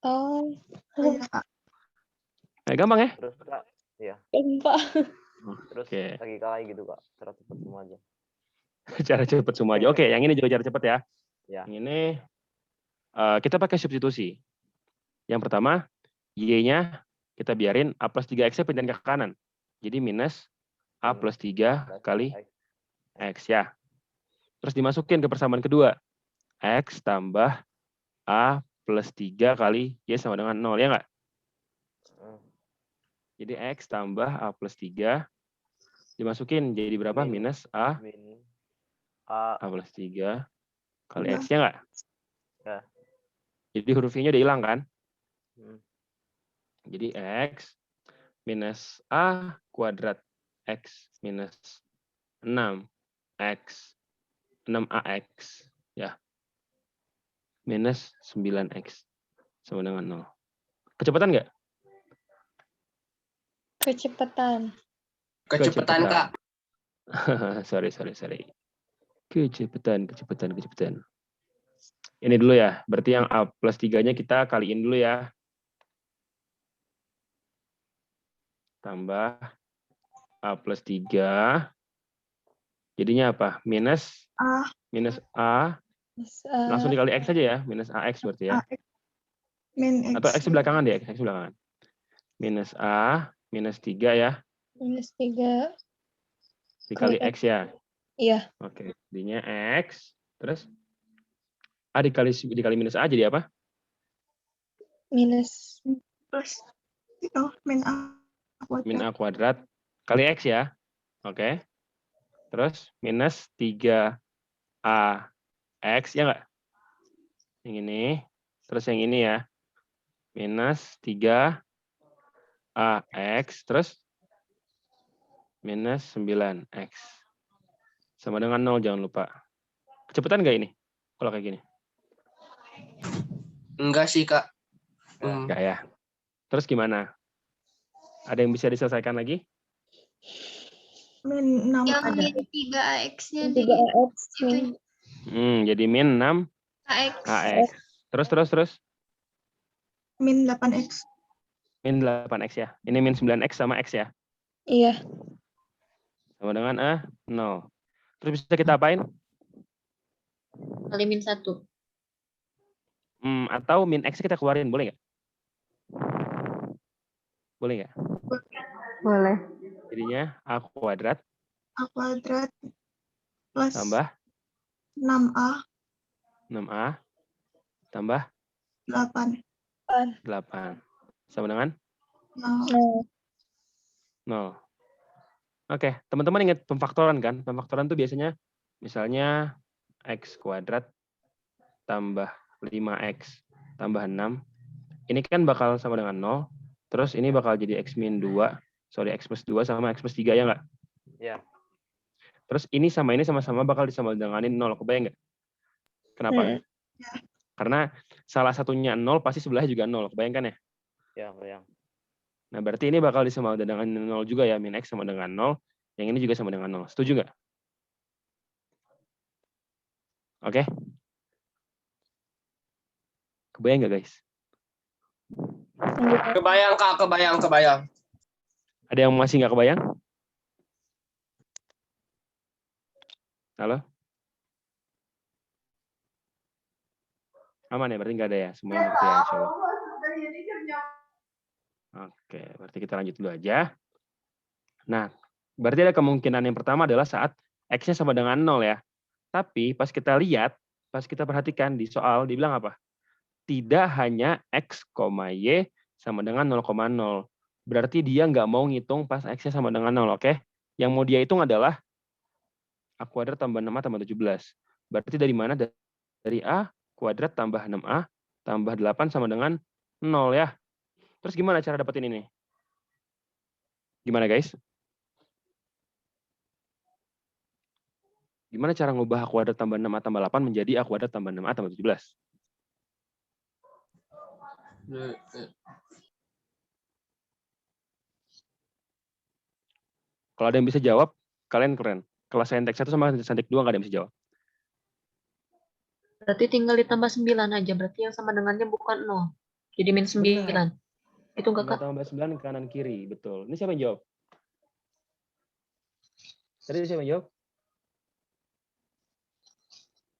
Oh, Iya, Kak. Gampang ya? Terus Kak, gampang. terus Oke. lagi kalah gitu Kak, cara cepet semua aja. Cara cepet semua aja. Oke, yang ini juga cara cepet ya. Ya. Yang ini kita pakai substitusi. Yang pertama, Y-nya kita biarin A plus 3X-nya pindahin ke kanan. Jadi minus A plus 3 kali X ya. Terus dimasukin ke persamaan kedua. X tambah A plus 3 kali Y sama dengan 0, ya nggak? Jadi X tambah A plus 3 dimasukin jadi berapa? Minus A Min A plus 3 kali Iya. X, ya nggak? Ya. Jadi huruf I-nya udah hilang kan? Hmm. Jadi X minus A kuadrat X minus 6X 6AX ya minus 9X sama dengan 0. Kecepatan nggak? Kecepatan. Kecepatan, Kak. sorry. Kecepatan. Ini dulu ya. Berarti yang A plus 3-nya kita kaliin dulu ya. Tambah A plus 3. Jadinya apa? Minus A. A. Terus, Langsung dikali X aja ya. Minus AX berarti ya. AX. Min X. Atau X belakangan deh. X belakangan. Minus A. Minus 3 ya. minus 3 Dikali kali X ya. Iya, Oke. Jadinya X. Terus A dikali minus A jadi apa? minus Plus. Min A kuadrat. Min A kuadrat kali X ya. Oke. Terus minus 3AX ya nggak? Yang ini. Terus yang ini ya. Minus 3AX. Terus minus 9X. Sama dengan 0, jangan lupa. Kecepatan nggak ini? Kalau kayak gini? Enggak sih, Kak. Nggak ya. Terus gimana? Ada yang bisa diselesaikan lagi? Min 6 Yang ada. min 3AX-nya 3AX Jadi min 6 AX. AX. Terus. Min 8X. Min 8X ya. Ini min 9X sama X ya. Iya, Sama dengan 0. Terus bisa kita apain? Kali min 1. Atau min X kita keluarin, boleh nggak? Boleh nggak? boleh. Jadinya A kuadrat A kuadrat plus tambah 6A 6A tambah 8. 8. Sama dengan Nah, 0. Oke, teman-teman ingat pemfaktoran kan? Pemfaktoran itu biasanya misalnya X kuadrat tambah 5X tambah 6. Ini kan bakal sama dengan 0. Terus ini bakal jadi X min 2. X plus 2 sama X plus 3 ya nggak? Ya. Terus ini sama-sama bakal disamadenganain 0. Kebayang nggak? Kenapa? Karena salah satunya 0, pasti sebelahnya juga 0. Kebayangkan ya? Ya, bayang. Nah, berarti ini bakal disamadenganain 0 juga ya. Min X sama dengan 0. Yang ini juga sama dengan 0. Setuju nggak? Oke? Kebayang nggak, guys? Kebayang, Kak. Kebayang. Ada yang masih nggak kebayang? Halo? Aman ya? Berarti nggak ada ya? Semuanya ngerti ya, insya Allah. Oke, berarti kita lanjut dulu aja. Nah, berarti ada kemungkinan yang pertama adalah saat X-nya sama dengan 0 ya. Tapi pas kita lihat, pas kita perhatikan di soal, dibilang apa? Tidak hanya X, Y sama dengan 0,0. Berarti dia nggak mau ngitung pas X-nya sama dengan 0, oke? Yang mau dia hitung adalah A kuadrat tambah 6A tambah 17. Berarti dari mana? Dari A kuadrat tambah 6A tambah 8 sama dengan 0 ya. Terus gimana cara dapetin ini? Gimana guys? Gimana cara ngubah A kuadrat tambah 6A tambah 8 menjadi A kuadrat tambah 6A tambah 17? Kalau ada yang bisa jawab, kalian keren. Kelas saintek 1 sama saintek 2 nggak ada yang bisa jawab. Berarti tinggal ditambah 9 aja. Berarti yang sama dengannya bukan 0. Jadi min 9. Benar. Itu enggak, Kak? Tambah 9 kanan kiri, betul. Ini siapa yang jawab? Tadi siapa yang jawab?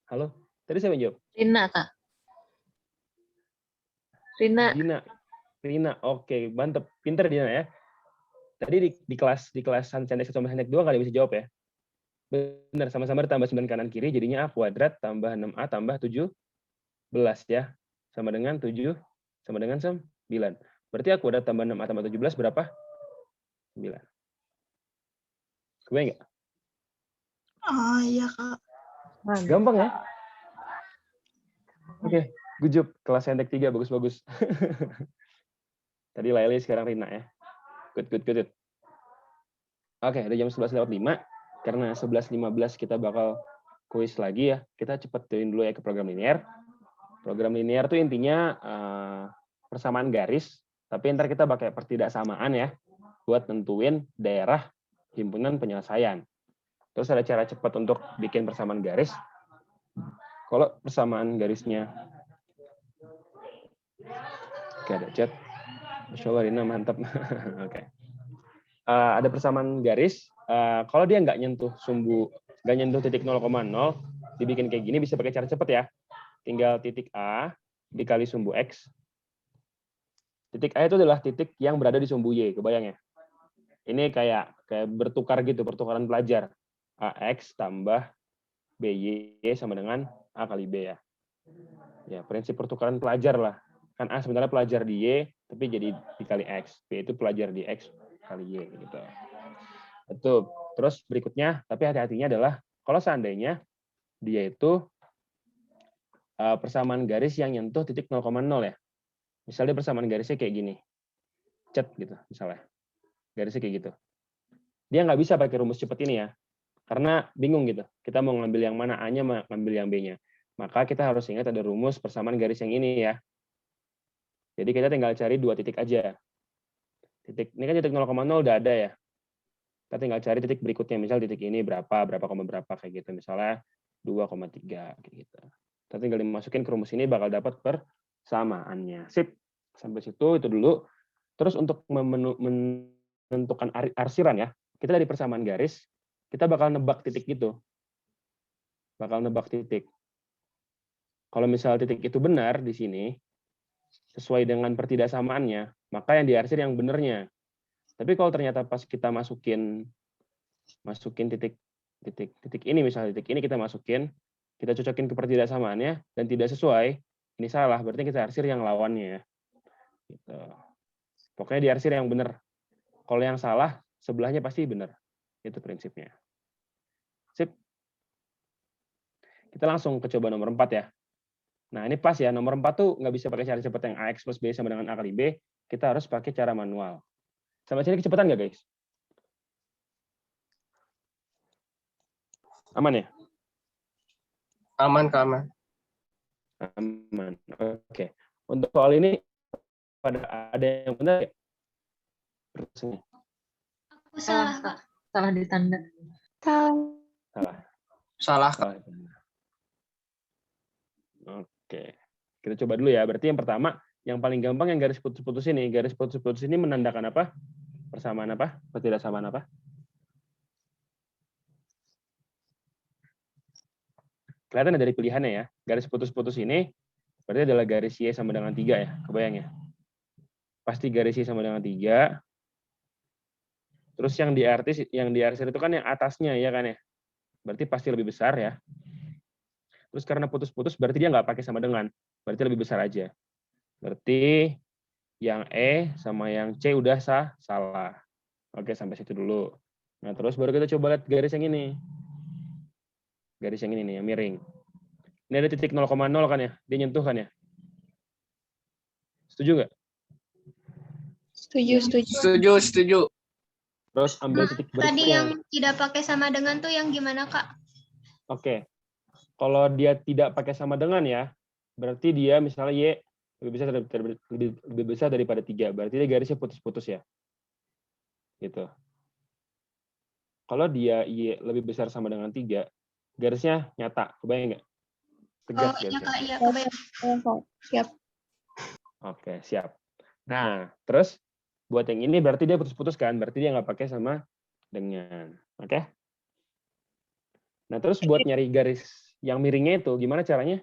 Halo? Tadi siapa yang jawab? Rina, Kak. Rina. Dina. Rina, oke, mantep, pinter Dina ya. Tadi di kelas Saintek 1 sama Saintek 2 nggak ada bisa jawab ya. Benar, sama-sama ditambah 9 kanan kiri, jadinya A kuadrat tambah 6A tambah 17 ya. Sama dengan 7, sama dengan 9. Berarti A kuadrat tambah 6A tambah 17 berapa? 9. Kebayang nggak? Oh iya Kak. Gampang ya? Oke, good job. Kelas Saintek 3, bagus-bagus. Tadi Laili, sekarang Rina ya. Good. Oke, udah jam 11:05. Karena 11:15 kita bakal kuis lagi ya. Kita cepetin dulu ya ke program linear. Program linear tuh intinya persamaan garis, tapi ntar kita pakai pertidaksamaan ya, buat nentuin daerah himpunan penyelesaian. Terus ada cara cepat untuk bikin persamaan garis. Kalau persamaan garisnya, oke ada chat. Masya Allah Rina mantap. Oke. Ada persamaan garis. Kalau dia nggak nyentuh titik 0,0, dibikin kayak gini bisa pakai cara cepat ya. Tinggal titik A dikali sumbu X. Titik A itu adalah titik yang berada di sumbu Y, kebayang ya? Ini kayak bertukar gitu, pertukaran pelajar. AX tambah BY sama dengan A kali B ya. Ya, prinsip pertukaran pelajar lah. Kan A sebenarnya pelajar di Y, tapi jadi dikali X. B itu pelajar di X kali Y gitu. Itu. Terus berikutnya, tapi hati-hatinya adalah kalau seandainya dia itu persamaan garis yang nyentuh titik 0,0 ya. Misalnya persamaan garisnya kayak gini. Cet gitu misalnya. Garisnya kayak gitu. Dia nggak bisa pakai rumus cepat ini ya. Karena bingung gitu. Kita mau ngambil yang mana A-nya, mau ngambil yang B-nya. Maka kita harus ingat ada rumus persamaan garis yang ini ya. Jadi kita tinggal cari 2 titik aja. Ini kan titik 0,0 udah ada ya. Kita tinggal cari titik berikutnya. Misal titik ini berapa kayak gitu. Misalnya 2,3 kayak gitu. Kita tinggal dimasukin ke rumus ini bakal dapat persamaannya. Sip. Sampai situ itu dulu. Terus untuk menentukan arsiran ya, kita dari persamaan garis, kita bakal nebak titik gitu. Bakal nebak titik. Kalau misal titik itu benar di sini, sesuai dengan pertidaksamaannya, maka yang diarsir yang benernya. Tapi kalau ternyata pas kita masukin titik ini, misalnya titik ini kita masukin, kita cocokin ke pertidaksamaannya, dan tidak sesuai, ini salah, berarti kita arsir yang lawannya. Gitu. Pokoknya diarsir yang benar. Kalau yang salah, sebelahnya pasti benar. Itu prinsipnya. Sip. Kita langsung ke coba nomor 4 ya. Nah, ini pas ya. Nomor 4 tuh nggak bisa pakai cara cepat yang AX plus B sama dengan A kali B. Kita harus pakai cara manual. Sampai sini kecepatan nggak, guys? Aman ya? Aman. Aman. Oke. Untuk soal ini, ada yang benar ya? Aku salah, Kak. Salah ditanda. Salah. Oke. Kita coba dulu ya. Berarti yang pertama, yang paling gampang yang garis putus-putus ini. Garis putus-putus ini menandakan apa? Persamaan apa? Pertidaksamaan apa? Kelihatan dari pilihannya ya. Garis putus-putus ini berarti adalah garis Y sama dengan 3 ya. Kebayang ya? Pasti garis Y sama dengan 3. Terus yang diarsir itu kan yang atasnya ya kan ya. Berarti pasti lebih besar ya. Terus karena putus-putus berarti dia nggak pakai sama dengan. Berarti lebih besar aja. Berarti yang E sama yang C udah salah. Oke, sampai situ dulu. Nah, terus baru kita coba lihat garis yang ini. Garis yang ini nih, yang miring. Ini ada titik 0,0 kan ya? Dia nyentuh kan ya? Setuju nggak? Setuju. Terus ambil titik berikutnya. Tadi yang tidak pakai sama dengan tuh yang gimana, Kak? Oke. Kalau dia tidak pakai sama dengan ya, berarti dia misalnya Y lebih besar daripada 3. Berarti dia garisnya putus-putus ya. Gitu. Kalau dia Y lebih besar sama dengan 3, garisnya nyata. Kebayang nggak? Tegas Oh iya, garisnya. Kak. Iya, kebayang. Siap. Oke, siap. Nah, terus buat yang ini berarti dia putus-putus kan? Berarti dia nggak pakai sama dengan. Oke? Nah, terus buat nyari garis yang miringnya itu, gimana caranya?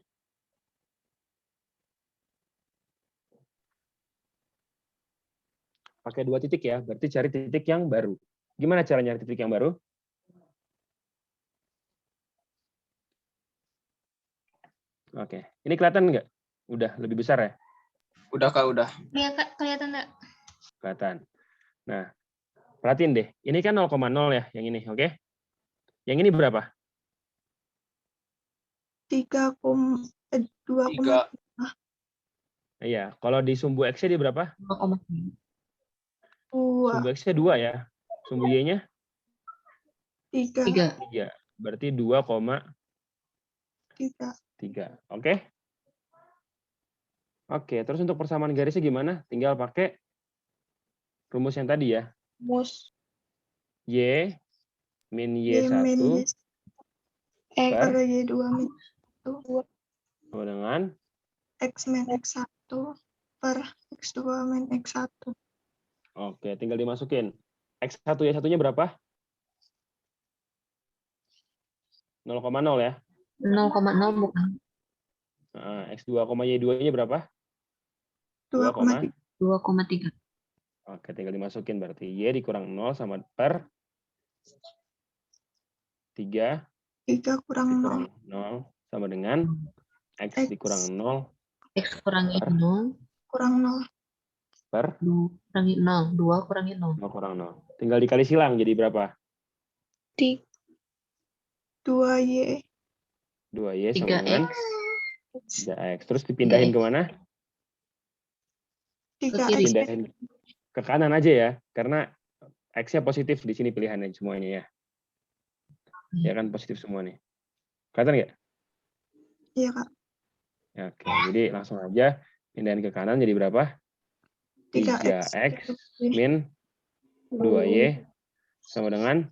pakai 2 titik ya, berarti cari titik yang baru. Gimana cara nyari titik yang baru? Oke, ini kelihatan nggak? Udah lebih besar ya? Udah Kak, udah. Kelihatan enggak? Kelihatan. Nah, perhatiin deh. Ini kan 0,0 ya, yang ini, oke? Yang ini berapa? 2,2. Tiga. Iya, kalau di sumbu X-nya di berapa? 0,3. Sumbu X-nya 2 ya. Sumbu Y-nya 3. 3. 3. Berarti 2,3. 3. Oke? Oke, terus untuk persamaan garisnya gimana? Tinggal pakai rumus yang tadi ya. Mus. Y min Y Y1 min Y. per Y2 min 1. sama dengan X min X1 per X2 min X1. oke, tinggal dimasukin. X1 Y1-nya berapa? 0,0 ya. 0,0 bukan. Nah, X2, Y2-nya berapa? 2,3. 2,3. Oke, tinggal dimasukin berarti Y dikurang 0 sama per 3 3 kurang 0. dikurang 0 sama dengan X dikurang 0 X kurangi Per? 0. Kurang 0. per 2 kurangi 0. 2 kurangi 0. 0 kurang 0. Tinggal dikali silang jadi berapa? 2Y. 2Y sama 3X. dengan 3X. Terus dipindahin 3X. kemana? 3X. Pindahin ke kanan aja ya, karena X-nya positif di sini pilihannya semuanya ya. Ya kan positif semua nih. Kelihatan nggak? Iya, Kak. Ya, oke, jadi langsung aja pindahin ke kanan jadi berapa? 3X min 2Y sama dengan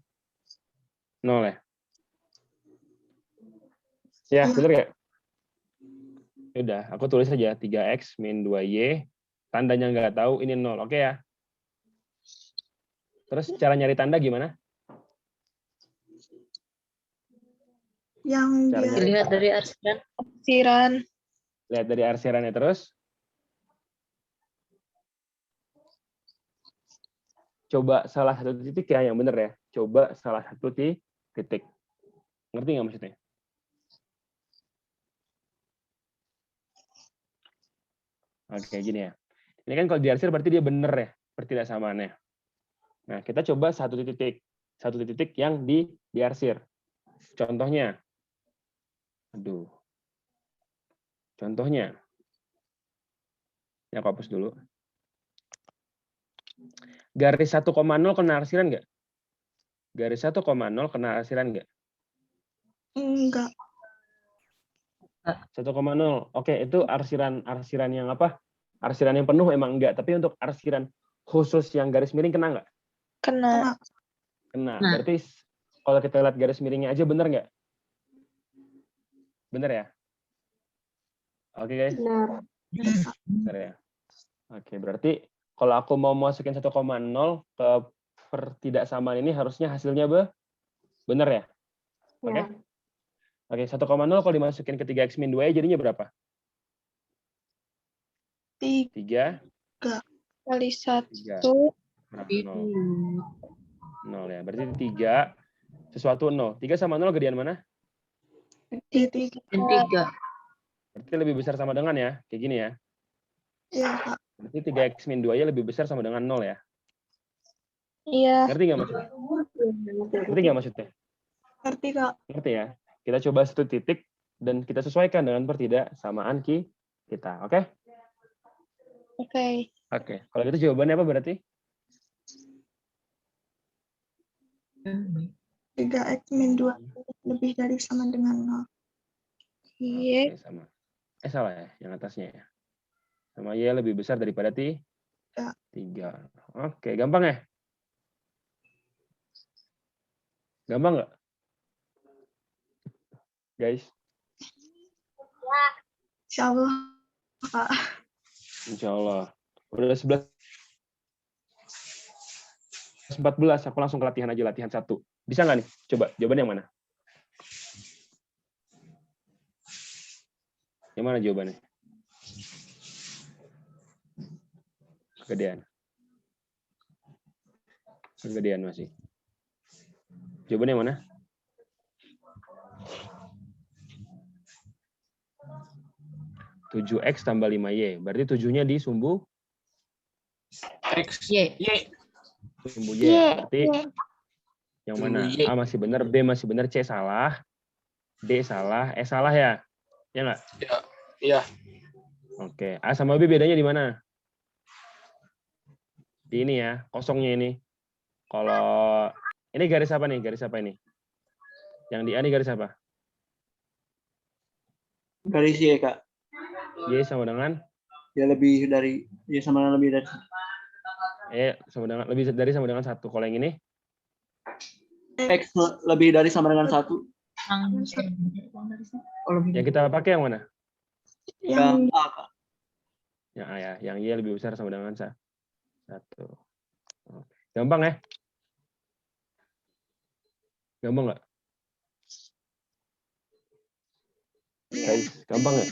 0 ya? Ya, bener nggak? Udah, aku tulis aja 3X min 2Y, tandanya nggak tahu, ini 0, oke ya? Terus cara nyari tanda gimana? Yang Cara dia nyari Dilihat dari arsiran. arsiran. Lihat dari arsirannya terus. Coba salah satu titik ya, yang bener ya. Coba salah satu titik. Ngerti nggak maksudnya? Oke, gini ya. Ini kan kalau diarsir berarti dia bener ya, pertidaksamaannya. Nah, kita coba satu titik yang diarsir. Contohnya. Aduh. Contohnya. Ya, aku hapus dulu. Garis 1,0 kena arsiran nggak? Garis 1,0 kena arsiran nggak? Enggak. 1,0. Oke, itu arsiran yang apa? Arsiran yang penuh emang enggak, tapi untuk arsiran khusus yang garis miring kena nggak? Kena. Kena. Nah. Berarti kalau kita lihat garis miringnya aja bener nggak? Bener ya? Oke, guys. Bener ya? Oke, berarti kalau aku mau masukin 1,0 ke pertidaksamaan ini harusnya hasilnya bener ya? Oke? Oke, 1,0 kalau dimasukin ke 3X min 2 jadinya berapa? 3 Kali 1. 0 ya. Berarti 3 sesuatu 0. 3 sama 0 gedean mana? 3. 3. Berarti lebih besar sama dengan ya. Kayak gini ya. Iya, Kak. Berarti 3X min 2 lebih besar sama dengan 0 ya. Iya. Ngerti nggak maksudnya? Ngerti nggak maksudnya? Ngerti, Kak. Ngerti ya? Kita coba satu titik dan kita sesuaikan dengan pertidaksamaan kita. Oke? Oke. Oke. Kalau gitu jawabannya apa berarti? 3X min 2 lebih dari sama dengan 0. Iya. Oke, sama. Salah ya, yang atasnya ya. Sama Y lebih besar daripada 3. Oke, gampang ya? Gampang nggak? Guys? Insya Allah, Kak. Insya Allah. Udah 11:14, aku langsung ke latihan aja, latihan 1. Bisa nggak nih? Coba, jawaban yang mana? Yang mana jawabannya? Kegedean. Kegedean masih. Jawabannya mana? (7x tambah 5y). Berarti 7-nya di sumbu X. Y. Y. sumbu y. Berarti yang mana? Sumbu Y. A masih benar, B masih benar, C salah, D salah, E salah ya? Ya nggak? Ya. Iya. Oke. A sama B bedanya di mana? Di ini ya, kosongnya ini. Kalau ini garis apa nih? Garis apa ini? Yang di A ini garis apa? Garis Y, Kak. Y sama dengan Ya lebih dari, ya sama dengan lebih dari. E sama dengan lebih dari sama dengan 1. Kalau yang ini X lebih dari sama dengan 1. yang kita pakai yang mana? Yang Yang A, Kak. Yang A ya. Yang Y lebih besar sama dengan 1. Gampang ya? Gampang nggak? Guys, gampang nggak?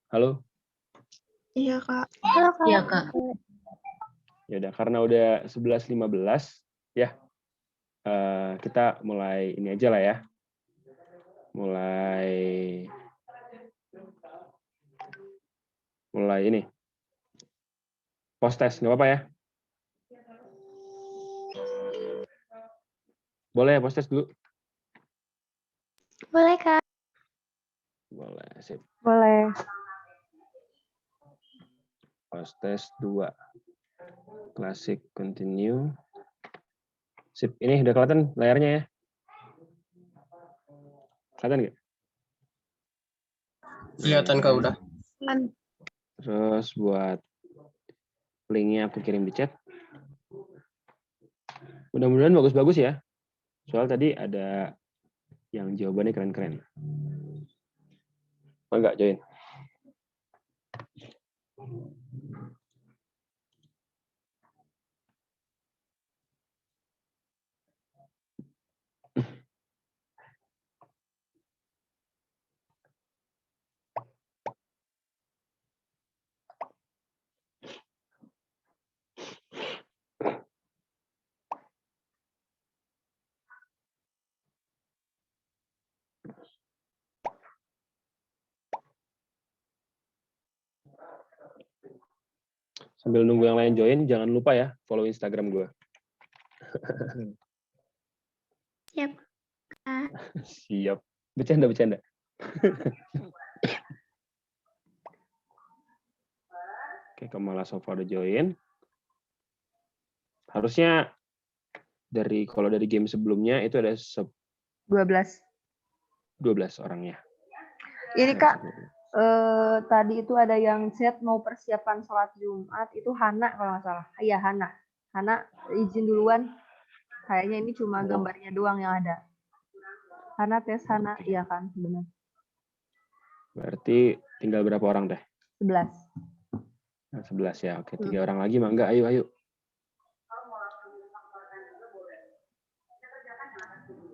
Halo? iya Kak. Iya, Kak. Ya udah, karena udah 11.15 ya. Kita mulai ini aja lah ya. Mulai ini. Post test, nggak apa-apa ya? Boleh ya post test dulu? Boleh, Kak. Boleh, sip. Boleh. Post test 2. Classic continue. Sip, ini udah kelihatan layarnya ya? Kelihatan nggak? Kelihatan Kak udah. Terus buat linknya aku kirim di chat. Mudah-mudahan bagus-bagus ya. Soal tadi ada yang jawabannya keren-keren. Enggak, join. Sambil nunggu yang lain join, jangan lupa ya follow Instagram gue. Siap. Siap. Bercanda. Oke, Kamala Sofa udah join. Harusnya kalau dari game sebelumnya itu ada 12. 12 orangnya. Ini, Kak, tadi itu ada yang chat mau persiapan sholat Jumat, itu Hana kalau nggak salah. Iya, Hana. Hana izin duluan. Kayaknya ini cuma gambarnya doang yang ada. Hana tes Hana, iya kan, benar. Berarti tinggal berapa orang deh? 11. Nah, 11 ya. Oke, 3 orang lagi mangga. Ayo.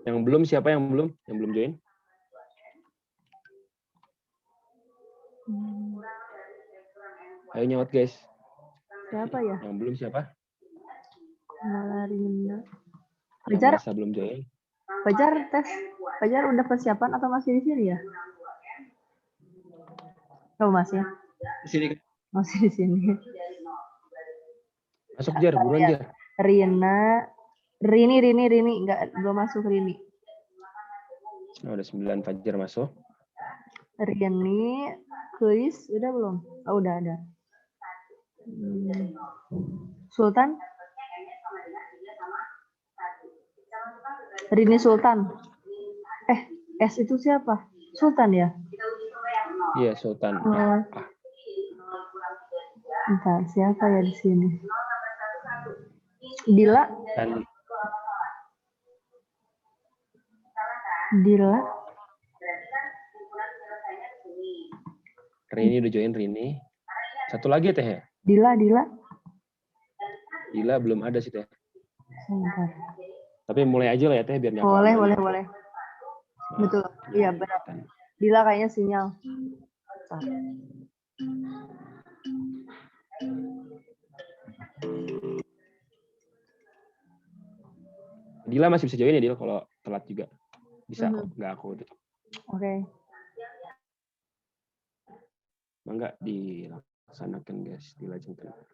Yang belum siapa yang belum? Yang belum join? Ayo nyawat guys. Siapa ya? Yang belum siapa? Marina. Yang Fajar, masa belum join? Fajar tes. Fajar udah persiapan atau masih di sini ya? Oh, masih ya? Di sini, Kak. Masih di sini. Masuk Jar, buruan Jar. Rini, enggak, belum masuk Rini. Nah, udah 9 Fajar masuk. Rini, Kuis, udah belum? Oh, udah ada. Sultan? Rini Sultan. S itu siapa? Sultan ya? Iya, Sultan. Bentar, siapa ya di sini? Dila? Rini udah join Rini. Satu lagi Teh ya? Dila. Dila belum ada sih Teh. Bentar. Tapi mulai aja lah ya Teh biar nggak Boleh. Nah, Betul. Iya, benar. Dila kayaknya sinyal. Dila masih bisa join ya, Dil, kalau telat juga. Bisa kok, Mhm. nggak aku tutup. Oke. Enggak dilaksanakan, guys, di Legend Trainer.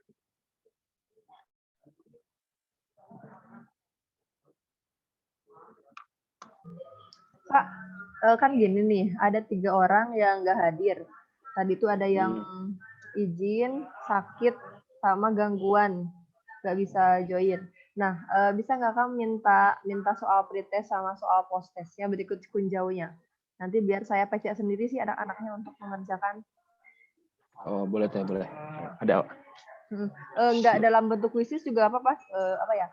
Kak, kan gini nih, ada 3 orang yang nggak hadir. Tadi tuh ada yang izin, sakit, sama gangguan, nggak bisa join. Nah, bisa nggak kamu minta soal pretest sama soal post-testnya berikut kunjaunya. Nanti biar saya pecah sendiri sih anak-anaknya untuk mengerjakan. Oh, boleh teh, boleh. Ada Nggak dalam bentuk kuisis juga apa Pas? Apa ya?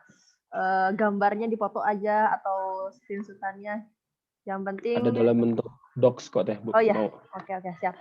Gambarnya dipoto aja atau screenshot-annya. Yang penting ada dalam bentuk docs kok teh, Bu. Oh ya. Mau. Oke, siap.